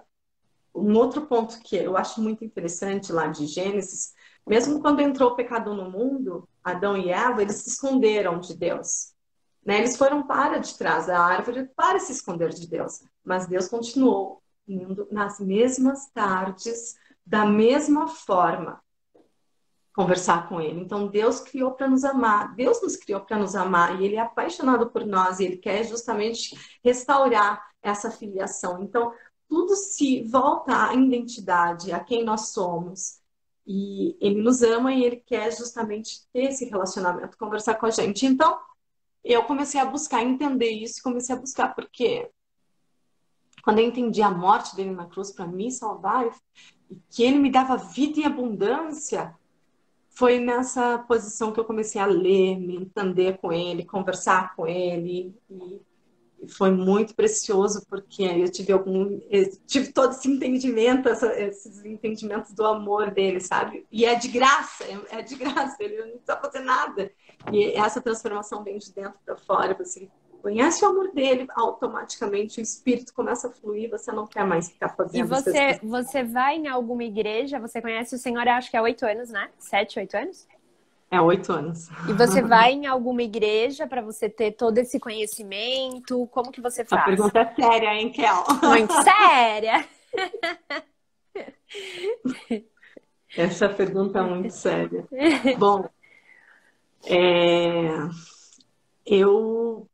S2: um outro ponto que eu acho muito interessante lá de Gênesis, mesmo quando entrou o pecado no mundo, Adão e Eva, eles se esconderam de Deus, né? Eles foram para de trás da árvore para se esconder de Deus. Mas Deus continuou indo nas mesmas tardes, da mesma forma, conversar com Ele. Então, Deus criou para nos amar. Deus nos criou para nos amar. E Ele é apaixonado por nós. E Ele quer justamente restaurar essa filiação. Então, tudo se volta à identidade, a quem nós somos. E Ele nos ama e Ele quer justamente ter esse relacionamento, conversar com a gente. Então, eu comecei a buscar entender isso, comecei a buscar, porque quando eu entendi a morte dele na cruz para me salvar, e que ele me dava vida em abundância, foi nessa posição que eu comecei a ler, me entender com ele, conversar com ele, e foi muito precioso, porque eu tive todo esse entendimento, esses entendimentos do amor dele, sabe? E é de graça, ele não precisa fazer nada. E essa transformação vem de dentro para fora, você conhece o amor dele, automaticamente o espírito começa a fluir, você não quer mais ficar
S1: E
S2: fazendo essas
S1: você vai em alguma igreja? Você conhece o Senhor, acho que há 8 anos, né? 7, 8 anos?
S2: 8 anos.
S1: E você vai em alguma igreja para você ter todo esse conhecimento? Como que você
S2: A
S1: faz?
S2: pergunta é séria, hein, Kel?
S1: Muito séria!
S2: Essa pergunta é muito séria. Bom, é, eu,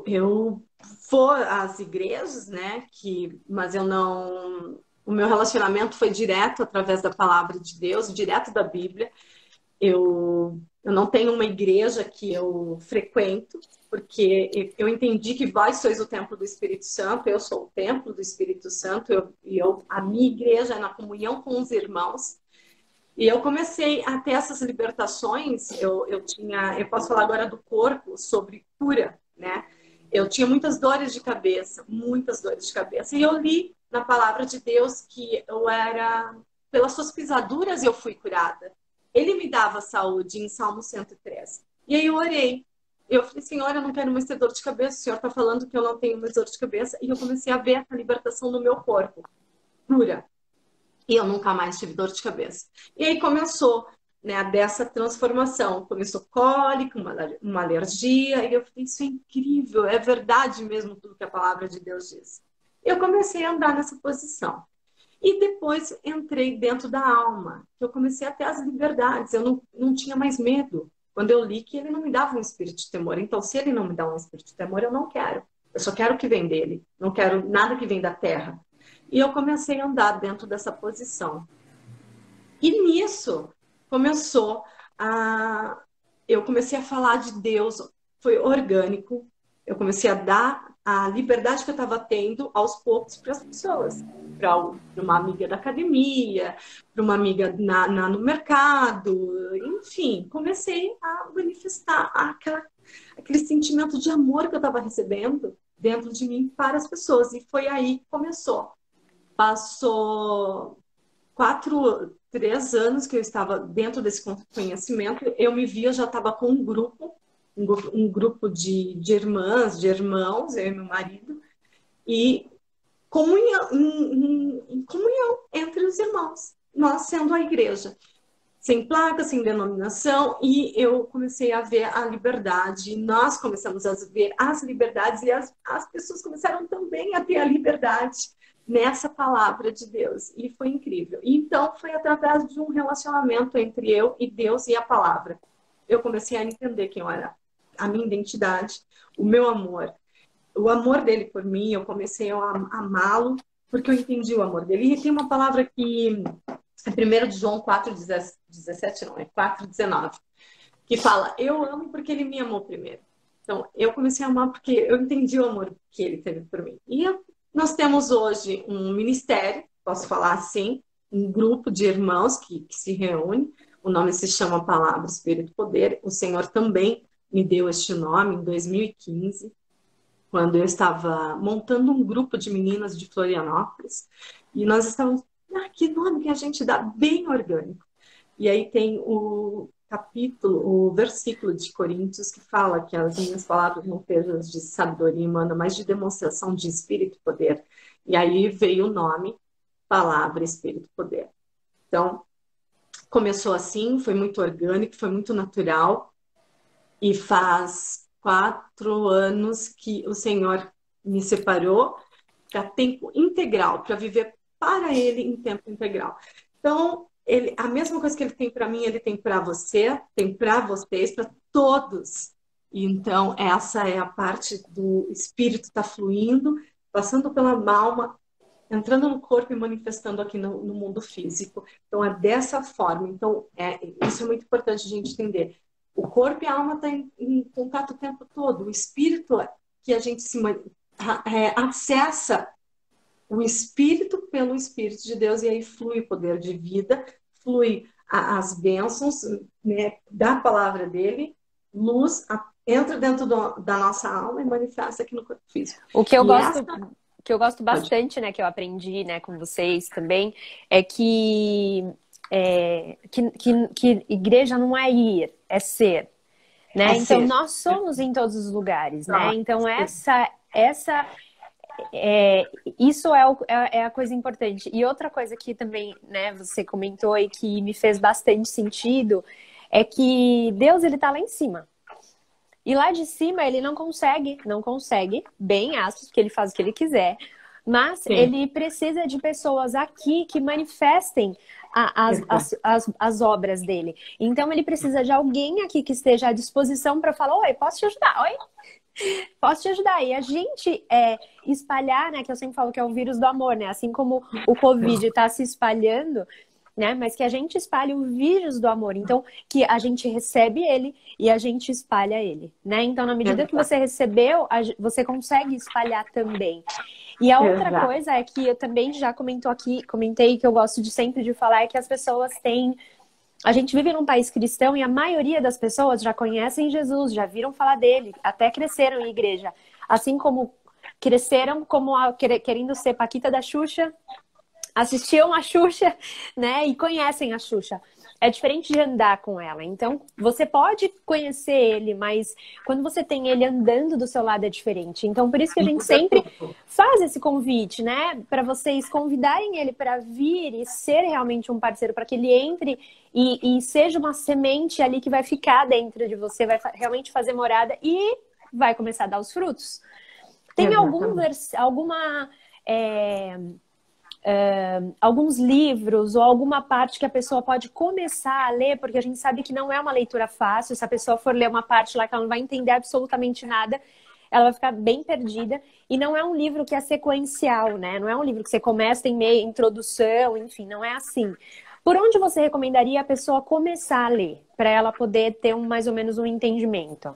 S2: eu vou às igrejas, né? Mas eu não. O meu relacionamento foi direto através da palavra de Deus, direto da Bíblia. Eu não tenho uma igreja que eu frequento, porque eu entendi que vós sois o templo do Espírito Santo, eu sou o templo do Espírito Santo, a minha igreja é na comunhão com os irmãos. E eu comecei a ter essas libertações. Eu posso falar agora do corpo, sobre cura, né? Eu tinha muitas dores de cabeça, muitas dores de cabeça. E eu li na palavra de Deus que pelas suas pisaduras eu fui curada. Ele me dava saúde em Salmo 103. E aí eu orei. Eu falei, Senhor, eu não quero mais ter dor de cabeça. O Senhor está falando que eu não tenho mais dor de cabeça. E eu comecei a ver essa libertação no meu corpo. Cura. E eu nunca mais tive dor de cabeça. E aí começou, né, dessa transformação. Começou cólica, uma alergia. E eu falei, isso é incrível, é verdade mesmo tudo que a palavra de Deus diz. Eu comecei a andar nessa posição. E depois entrei dentro da alma, que eu comecei a ter as liberdades. Eu não tinha mais medo. Quando eu li que ele não me dava um espírito de temor. Então, se ele não me dá um espírito de temor, eu não quero. Eu só quero o que vem dele. Não quero nada que vem da terra. E eu comecei a andar dentro dessa posição. E nisso começou a... Eu comecei a falar de Deus, foi orgânico. Eu comecei a dar a liberdade que eu estava tendo aos poucos para as pessoas. Para uma amiga da academia, para uma amiga no mercado, enfim, comecei a manifestar aquele sentimento de amor que eu estava recebendo dentro de mim para as pessoas. E foi aí que começou. Passou 3 anos que eu estava dentro desse conhecimento, eu me vi, eu já estava com um grupo de irmãs, de irmãos, eu e meu marido, e comunhão, em comunhão entre os irmãos, nós sendo a igreja, sem placa, sem denominação, e eu comecei a ver a liberdade, nós começamos a ver as liberdades, e as pessoas começaram também a ter a liberdade nessa palavra de Deus, e foi incrível. E então foi através de um relacionamento entre eu e Deus e a palavra. Eu comecei a entender quem eu era, a minha identidade, o meu amor, o amor dele por mim, eu comecei a amá-lo, porque eu entendi o amor dele. E tem uma palavra que é 1 de João 4,17, não, é 4,19, que fala, eu amo porque ele me amou primeiro. Então, eu comecei a amar porque eu entendi o amor que ele teve por mim. E nós temos hoje um ministério, posso falar assim, um grupo de irmãos que se reúne, o nome se chama Palavra, Espírito e Poder. O Senhor também me deu este nome em 2015, quando eu estava montando um grupo de meninas de Florianópolis, e nós estávamos, que nome que a gente dá, bem orgânico. E aí tem o versículo de Coríntios que fala que as minhas palavras não sejam de sabedoria humana, mas de demonstração de espírito e poder. E aí veio o nome Palavra, Espírito e Poder. Então, começou assim, foi muito orgânico, foi muito natural, e faz 4 anos que o Senhor me separou para tempo integral, para viver para Ele em tempo integral. Então, a mesma coisa que Ele tem para mim, Ele tem para você, tem para vocês, para todos. E então, essa é a parte do Espírito tá fluindo, passando pela alma, entrando no corpo e manifestando aqui no mundo físico. Então, é dessa forma. Então, isso é muito importante a gente entender. O corpo e a alma estão em contato o tempo todo. O espírito que a gente acessa o espírito pelo Espírito de Deus, e aí flui o poder de vida, flui as bênçãos, né, da palavra dele, luz, entra dentro da nossa alma e manifesta aqui no corpo físico.
S1: O que eu gosto bastante, né, que eu aprendi, né, com vocês também, é que igreja não é ir, é ser, né? Então ser. Nós somos em todos os lugares, né? Então isso é a coisa importante. E outra coisa que também, né, você comentou e que me fez bastante sentido é que Deus, ele tá lá em cima. E lá de cima ele não consegue, bem aspas, porque ele faz o que ele quiser, mas sim, ele precisa de pessoas aqui que manifestem as obras dele. Então ele precisa de alguém aqui que esteja à disposição para falar, oi, posso te ajudar? Oi? Posso te ajudar? E a gente espalhar, né, que eu sempre falo que é o vírus do amor, né? Assim como o Covid está se espalhando, né? Mas que a gente espalhe o vírus do amor. Então, que a gente recebe ele e a gente espalha ele, né? Então, na medida que você recebeu, você consegue espalhar também. E a outra coisa é que eu também já comentei que eu gosto de sempre de falar, é que as pessoas têm... A gente vive num país cristão e a maioria das pessoas já conhecem Jesus, já viram falar dele, até cresceram em igreja. Assim como cresceram querendo ser Paquita da Xuxa, assistiam a Xuxa, né, e conhecem a Xuxa. É diferente de andar com ela. Então, você pode conhecer ele, mas quando você tem ele andando do seu lado é diferente. Então, por isso que a gente sempre faz esse convite, né, para vocês convidarem ele para vir e ser realmente um parceiro, para que ele entre e seja uma semente ali que vai ficar dentro de você, vai realmente fazer morada e vai começar a dar os frutos. Tem alguns livros ou alguma parte que a pessoa pode começar a ler, porque a gente sabe que não é uma leitura fácil. Se a pessoa for ler uma parte lá que ela não vai entender absolutamente nada, ela vai ficar bem perdida. E não é um livro que é sequencial, né? Não é um livro que você começa, tem meia introdução, enfim, não é assim. Por onde você recomendaria a pessoa começar a ler, para ela poder ter mais ou menos um entendimento?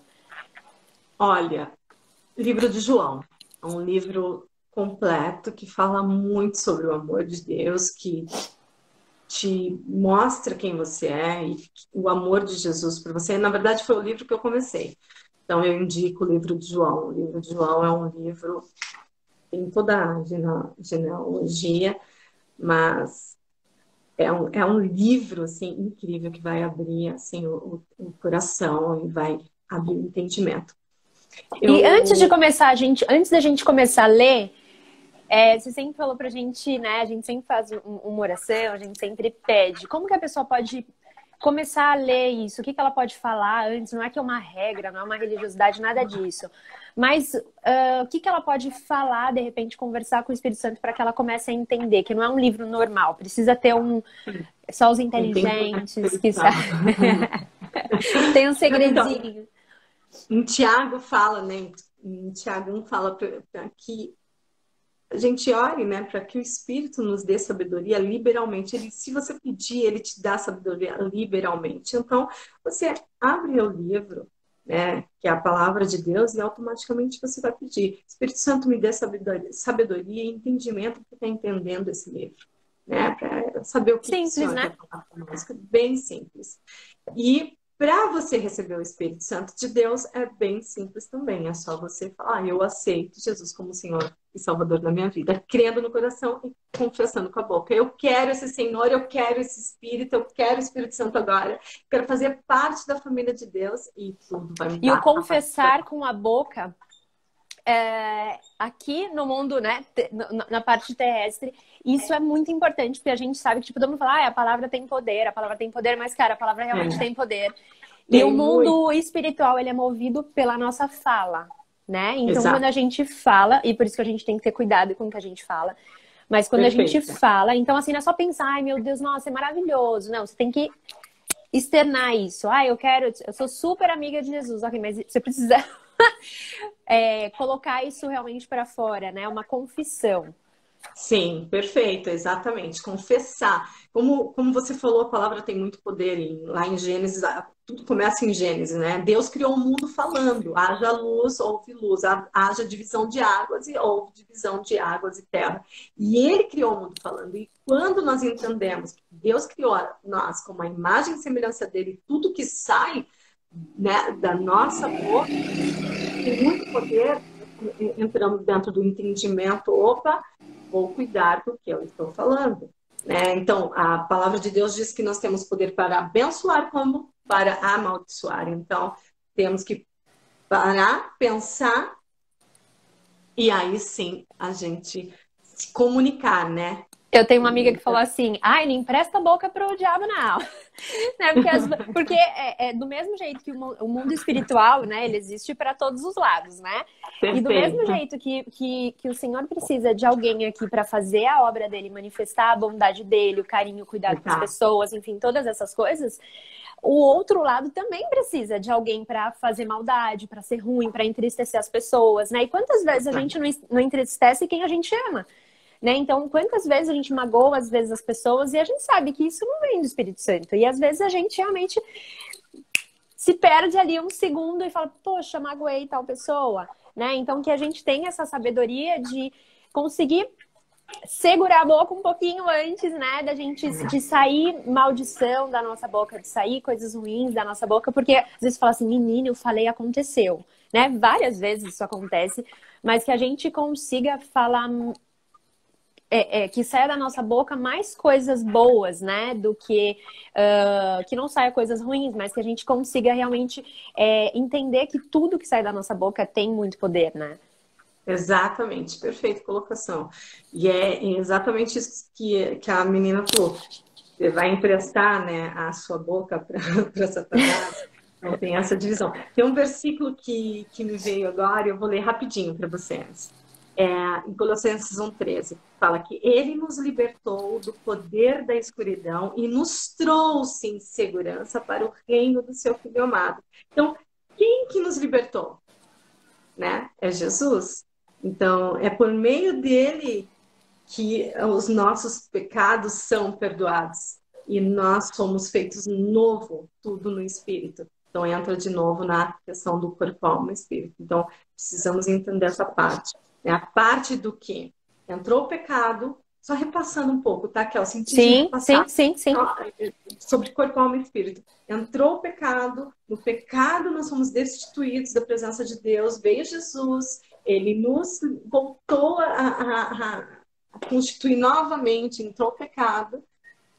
S2: Olha, livro de João. É um livro completo que fala muito sobre o amor de Deus, que te mostra quem você é e o amor de Jesus por você. Na verdade, foi o livro que eu comecei. Então, eu indico o livro de João. O livro de João é um livro, tem toda a genealogia, mas é um livro, assim, incrível, que vai abrir, assim, o coração e vai abrir o entendimento.
S1: E antes de
S2: Eu,
S1: começar, antes da gente começar a ler, você sempre falou pra gente, né? A gente sempre faz uma oração, a gente sempre pede. Como que a pessoa pode começar a ler isso? O que que ela pode falar antes? Não é que é uma regra, não é uma religiosidade, nada disso. Mas o que que ela pode falar, de repente, conversar com o Espírito Santo para que ela comece a entender que não é um livro normal, precisa ter só os
S2: tem tempo de
S1: inteligentes que
S2: reflexão.
S1: sabem. Tem um
S2: Então,
S1: segredinho.
S2: em Tiago fala, né? Em Tiago 1 fala para que a gente ore, né? Para que o Espírito nos dê sabedoria liberalmente. Ele, se você pedir, ele te dá sabedoria liberalmente. Então, você abre o livro, né? Que é a palavra de Deus, e automaticamente você vai pedir: Espírito Santo, me dê sabedoria e entendimento para estar entendendo esse livro, né? Para saber o que o
S1: Simples,
S2: Senhor
S1: né?
S2: quer falar conosco. Bem simples. E para você receber o Espírito Santo de Deus é bem simples também. É só você falar: eu aceito Jesus como Senhor e Salvador da minha vida, crendo no coração e confessando com a boca. Eu quero esse Senhor, eu quero esse Espírito, eu quero o Espírito Santo agora. Quero fazer parte da família de Deus e tudo vai
S1: E o
S2: mudar a partir de
S1: confessar
S2: agora.
S1: com a boca, aqui no mundo, né, na parte terrestre, isso é muito importante, porque a gente sabe que, tipo, todo mundo fala, a palavra tem poder, mas, cara, a palavra realmente
S2: É,
S1: tem poder. E o
S2: tem muito.
S1: mundo espiritual, ele é movido pela nossa fala, né? Então, quando
S2: Exato.
S1: a gente fala, e por isso que a gente tem que ter cuidado com o que a gente fala, mas quando a gente
S2: Perfeito.
S1: fala, então, assim, não é só pensar, ai, meu Deus, nossa, é maravilhoso. Não, você tem que externar isso. Ah, eu sou super amiga de Jesus, ok, mas você precisa colocar isso realmente para fora, né? Uma confissão.
S2: Sim, perfeito, exatamente. Confessar. Como você falou, a palavra tem muito poder. Lá em Gênesis, tudo começa em Gênesis, né? Deus criou o mundo falando: haja luz, houve luz, haja divisão de águas e houve divisão de águas e terra. E Ele criou o mundo falando. E quando nós entendemos que Deus criou nós como a imagem e semelhança dele, tudo que sai, né, da nossa boca tem muito poder. Entramos dentro do entendimento: opa, vou cuidar do que eu estou falando, né? Então, a palavra de Deus diz que nós temos poder para abençoar como para amaldiçoar. Então, temos que parar, pensar e aí sim a gente se comunicar, né?
S1: Eu tenho uma amiga que falou assim, ai, não empresta a boca pro diabo, não. Né? Porque do mesmo jeito que o mundo espiritual, né, ele existe para todos os lados, né? E do mesmo
S2: Perfeito.
S1: jeito que o Senhor precisa de alguém aqui para fazer a obra dele, manifestar a bondade dele, o carinho, o cuidado com as
S2: Exato.
S1: pessoas, enfim, todas essas coisas, o outro lado também precisa de alguém para fazer maldade, para ser ruim, para entristecer as pessoas, né? E quantas vezes a gente não entristece quem a gente ama? Né? Então, quantas vezes a gente magoa, às vezes, as pessoas, e a gente sabe que isso não vem do Espírito Santo. E às vezes a gente realmente se perde ali um segundo e fala, poxa, magoei tal pessoa. Né? Então, que a gente tenha essa sabedoria de conseguir segurar a boca um pouquinho antes, né, da gente de sair maldição da nossa boca, de sair coisas ruins da nossa boca, porque às vezes fala assim, menina, eu falei, aconteceu, né? Várias vezes isso acontece, mas que a gente consiga falar que saia da nossa boca mais coisas boas, né? Do que não saia coisas ruins, mas que a gente consiga realmente entender que tudo que sai da nossa boca tem muito poder, né?
S2: Exatamente, perfeita colocação. E é exatamente isso que a menina falou. Você vai emprestar, né, a sua boca para Satanás. Não tem essa divisão. Tem um versículo que me veio agora, eu vou ler rapidinho para vocês. Em Colossenses 1,13, fala que ele nos libertou do poder da escuridão e nos trouxe em segurança para o reino do seu Filho amado. Então, quem que nos libertou? Né? É Jesus. Então, é por meio dele que os nossos pecados são perdoados e nós somos feitos novo, tudo no Espírito. Então, entra de novo na questão do corpo, alma e espírito. Então, precisamos entender essa parte. É a parte do que entrou o pecado, só repassando um pouco, tá, Kel? Senti de
S1: Sim, sim,
S2: repassar
S1: sim, sim.
S2: sobre corpo, alma e espírito. Entrou o pecado, no pecado nós fomos destituídos da presença de Deus, veio Jesus, ele nos voltou a constituir novamente, entrou o pecado,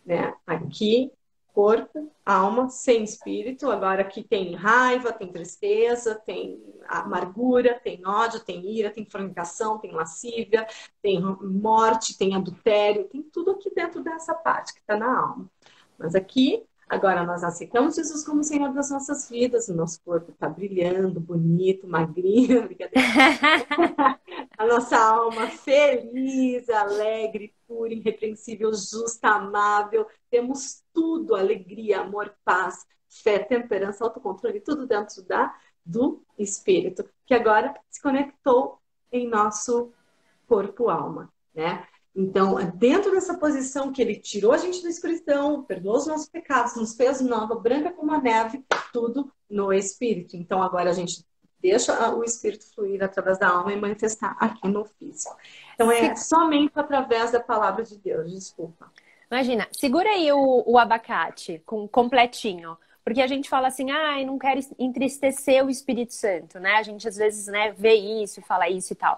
S2: né? Aqui, corpo, alma, sem espírito. Agora aqui tem raiva, tem tristeza, tem amargura, tem ódio, tem ira, tem fornicação, tem lascívia, tem morte, tem adultério, tem tudo aqui dentro dessa parte que está na alma. Mas aqui, agora nós aceitamos Jesus como Senhor das nossas vidas, o nosso corpo está brilhando, bonito, magrinho, brincadeira. A nossa alma feliz, alegre, pura, irrepreensível, justa, amável. Temos tudo, alegria, amor, paz, fé, temperança, autocontrole, tudo dentro do Espírito, que agora se conectou em nosso corpo-alma, né? Então, dentro dessa posição que ele tirou a gente da escuridão, perdoou os nossos pecados, nos fez nova, branca como a neve, tudo no Espírito. Então, agora a gente deixa o Espírito fluir através da alma e manifestar aqui no físico. Então, é somente através da palavra de Deus, desculpa.
S1: Imagina, segura aí o abacate completinho. Porque a gente fala assim, ah, eu não quero entristecer o Espírito Santo, né? A gente às vezes, né, vê isso, fala isso e tal.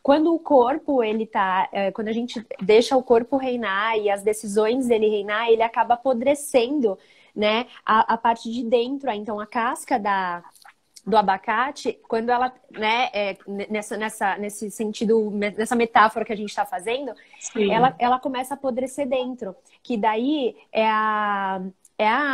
S1: Quando o corpo, ele tá... Quando a gente deixa o corpo reinar e as decisões dele reinar, ele acaba apodrecendo, né? A parte de dentro. Então, a casca do abacate, quando ela, né, nesse sentido, nessa metáfora que a gente está fazendo, ela começa a apodrecer dentro. Que daí é a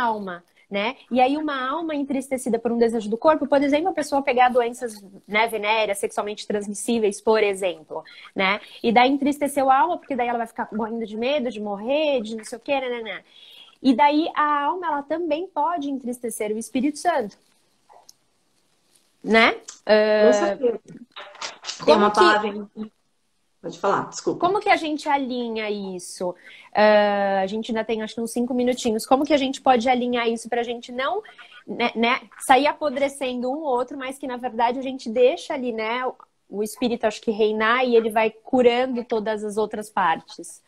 S1: alma. Né? E aí uma alma entristecida por um desejo do corpo, por exemplo, a pessoa pegar doenças, né, venéreas, sexualmente transmissíveis, por exemplo, né? E daí entristeceu a alma, porque daí ela vai ficar morrendo de medo de morrer, de não sei o quê, né? E daí a alma, ela também pode entristecer o Espírito Santo, né?
S2: Com certeza. Tem uma palavra... Pode falar, desculpa.
S1: Como que a gente alinha isso? A gente ainda tem, acho que uns 5 minutinhos. Como que a gente pode alinhar isso para a gente não, né, sair apodrecendo um ou outro, mas que, na verdade, a gente deixa ali, né, o espírito, acho que reinar e ele vai curando todas as outras partes.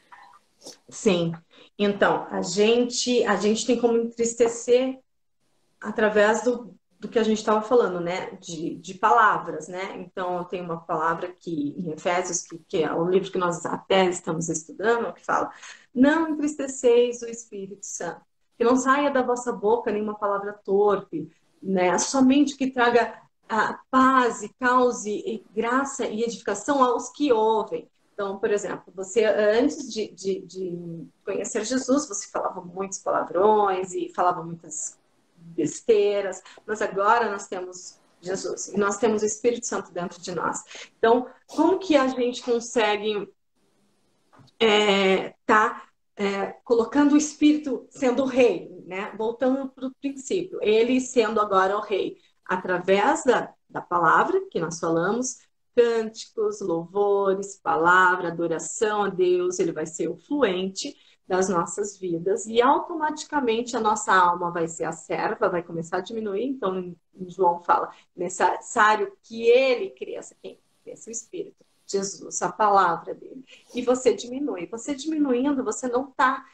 S2: Sim. Então, a gente tem como entristecer através do que a gente estava falando, né? De palavras, né? Então, tem uma palavra aqui em Efésios, que é o livro que nós até estamos estudando, que fala: não entristeceis o Espírito Santo, que não saia da vossa boca nenhuma palavra torpe, né? Somente que traga a paz e cause graça e edificação aos que ouvem. Então, por exemplo, você antes de conhecer Jesus, você falava muitos palavrões e falava muitas besteiras, mas agora nós temos Jesus e nós temos o Espírito Santo dentro de nós. Então, como que a gente consegue colocando o Espírito sendo o rei, né? Voltando para o princípio, ele sendo agora o rei, através da palavra que nós falamos, cânticos, louvores, palavra, adoração a Deus, ele vai ser o fluente das nossas vidas e automaticamente a nossa alma vai ser a serva, vai começar a diminuir. Então, João fala, necessário que ele cresça. Quem cresça? O Espírito, Jesus, a palavra dele. E você diminui. Você diminuindo, você não está...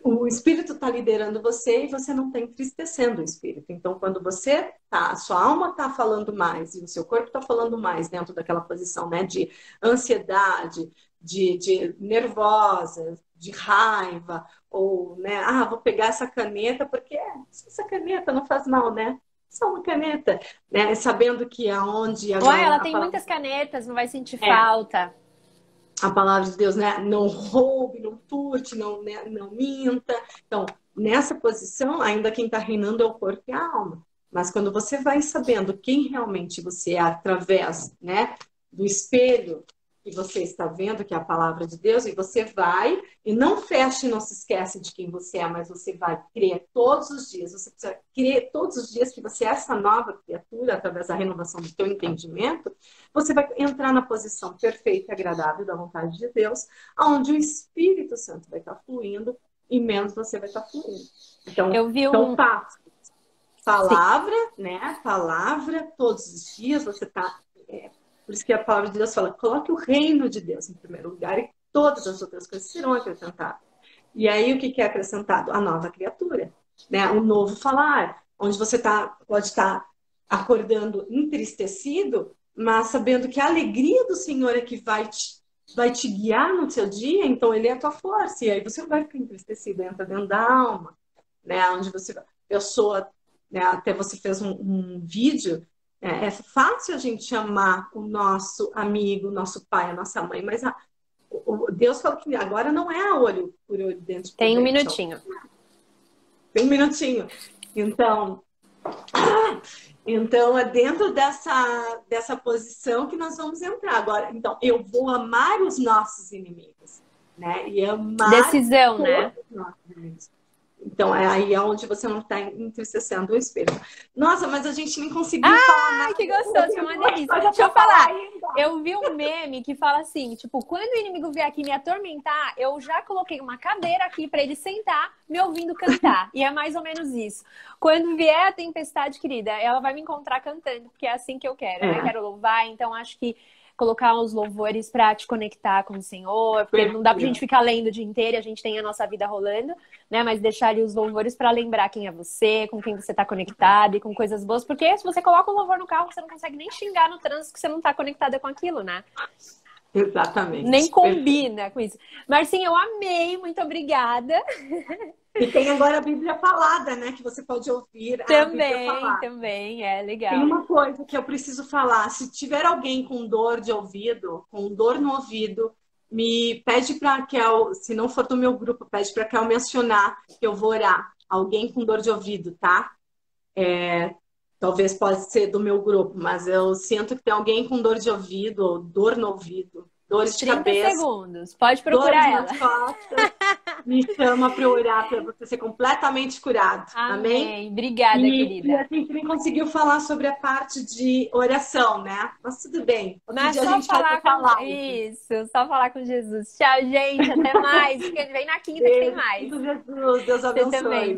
S2: O Espírito está liderando você e você não está entristecendo o Espírito. Então, quando você a sua alma está falando mais e o seu corpo está falando mais dentro daquela posição, né, de ansiedade, de nervosa, de raiva, ou, né, vou pegar essa caneta porque essa caneta não faz mal, né? Só uma caneta, né? Sabendo que aonde agora...
S1: Olha, ela tem muitas canetas, não vai sentir falta.
S2: A palavra de Deus, né? Não roube, não furte, não minta. Então, nessa posição, ainda quem está reinando é o corpo e a alma. Mas quando você vai sabendo quem realmente você é através, né, do espelho que você está vendo, que é a palavra de Deus, e você vai, e não fecha e não se esquece de quem você é, mas você vai crer todos os dias, você precisa crer todos os dias que você é essa nova criatura, através da renovação do teu entendimento, você vai entrar na posição perfeita e agradável da vontade de Deus, onde o Espírito Santo vai estar fluindo, e menos você vai estar fluindo. Então, passo. Palavra, né? Palavra, todos os dias você está Por isso que a palavra de Deus fala, coloque o reino de Deus em primeiro lugar e todas as outras coisas serão acrescentadas. E aí, o que é acrescentado? A nova criatura, né? O novo falar, onde você pode estar acordando entristecido, mas sabendo que a alegria do Senhor é que vai te guiar no seu dia, então ele é a tua força, e aí você não vai ficar entristecido, entra dentro da alma, né? Onde você, pessoa, né? Até você fez um vídeo, né? É fácil a gente amar o nosso amigo, o nosso pai, a nossa mãe, mas Deus falou que agora não é a olho por olho, dente por
S1: Tem um
S2: dente.
S1: minutinho.
S2: Tem um minutinho. Então é dentro dessa posição que nós vamos entrar. Agora, então, eu vou amar os nossos inimigos, né? E amar
S1: Decisão,
S2: todos
S1: né?
S2: os nossos inimigos. Então, é aí onde você não está entristecendo o espírito. Nossa, mas a gente nem conseguiu falar nada.
S1: Ai, que gostoso, foi uma delícia. Deixa eu falar. Eu vi um meme que fala assim, tipo, quando o inimigo vier aqui me atormentar, eu já coloquei uma cadeira aqui pra ele sentar me ouvindo cantar. E é mais ou menos isso. Quando vier a tempestade, querida, ela vai me encontrar cantando, porque é assim que eu quero, né? Quero louvar, então acho que colocar os louvores pra te conectar com o Senhor, porque não dá pra gente ficar lendo o dia inteiro, a gente tem a nossa vida rolando, né? Mas deixar ali os louvores pra lembrar quem é você, com quem você tá conectado e com coisas boas, porque se você coloca o louvor no carro, você não consegue nem xingar no trânsito que você não tá conectada com aquilo, né?
S2: Exatamente.
S1: Nem combina com isso. Marcinha, eu amei, muito obrigada.
S2: E tem agora a Bíblia falada, né? Que você pode ouvir a Bíblia falada.
S1: Também, é legal.
S2: Tem uma coisa que eu preciso falar. Se tiver alguém com dor de ouvido, com dor no ouvido, me pede para a Kel, se não for do meu grupo, pede para a Kel me acionar, que eu vou orar. Alguém com dor de ouvido, tá? Talvez pode ser do meu grupo, mas eu sinto que tem alguém com dor de ouvido, ou dor no ouvido, dores de
S1: 30
S2: cabeça.
S1: segundos, pode procurar ela.
S2: Costas, me chama para orar, para você ser completamente curado. Amém?
S1: Obrigada, querida.
S2: E a gente nem conseguiu falar sobre a parte de oração, né? Mas tudo bem.
S1: Mas só falar com... Isso, só falar com Jesus. Tchau, gente. Até mais. Vem na quinta que tem mais.
S2: Jesus, Deus abençoe.
S1: Você também,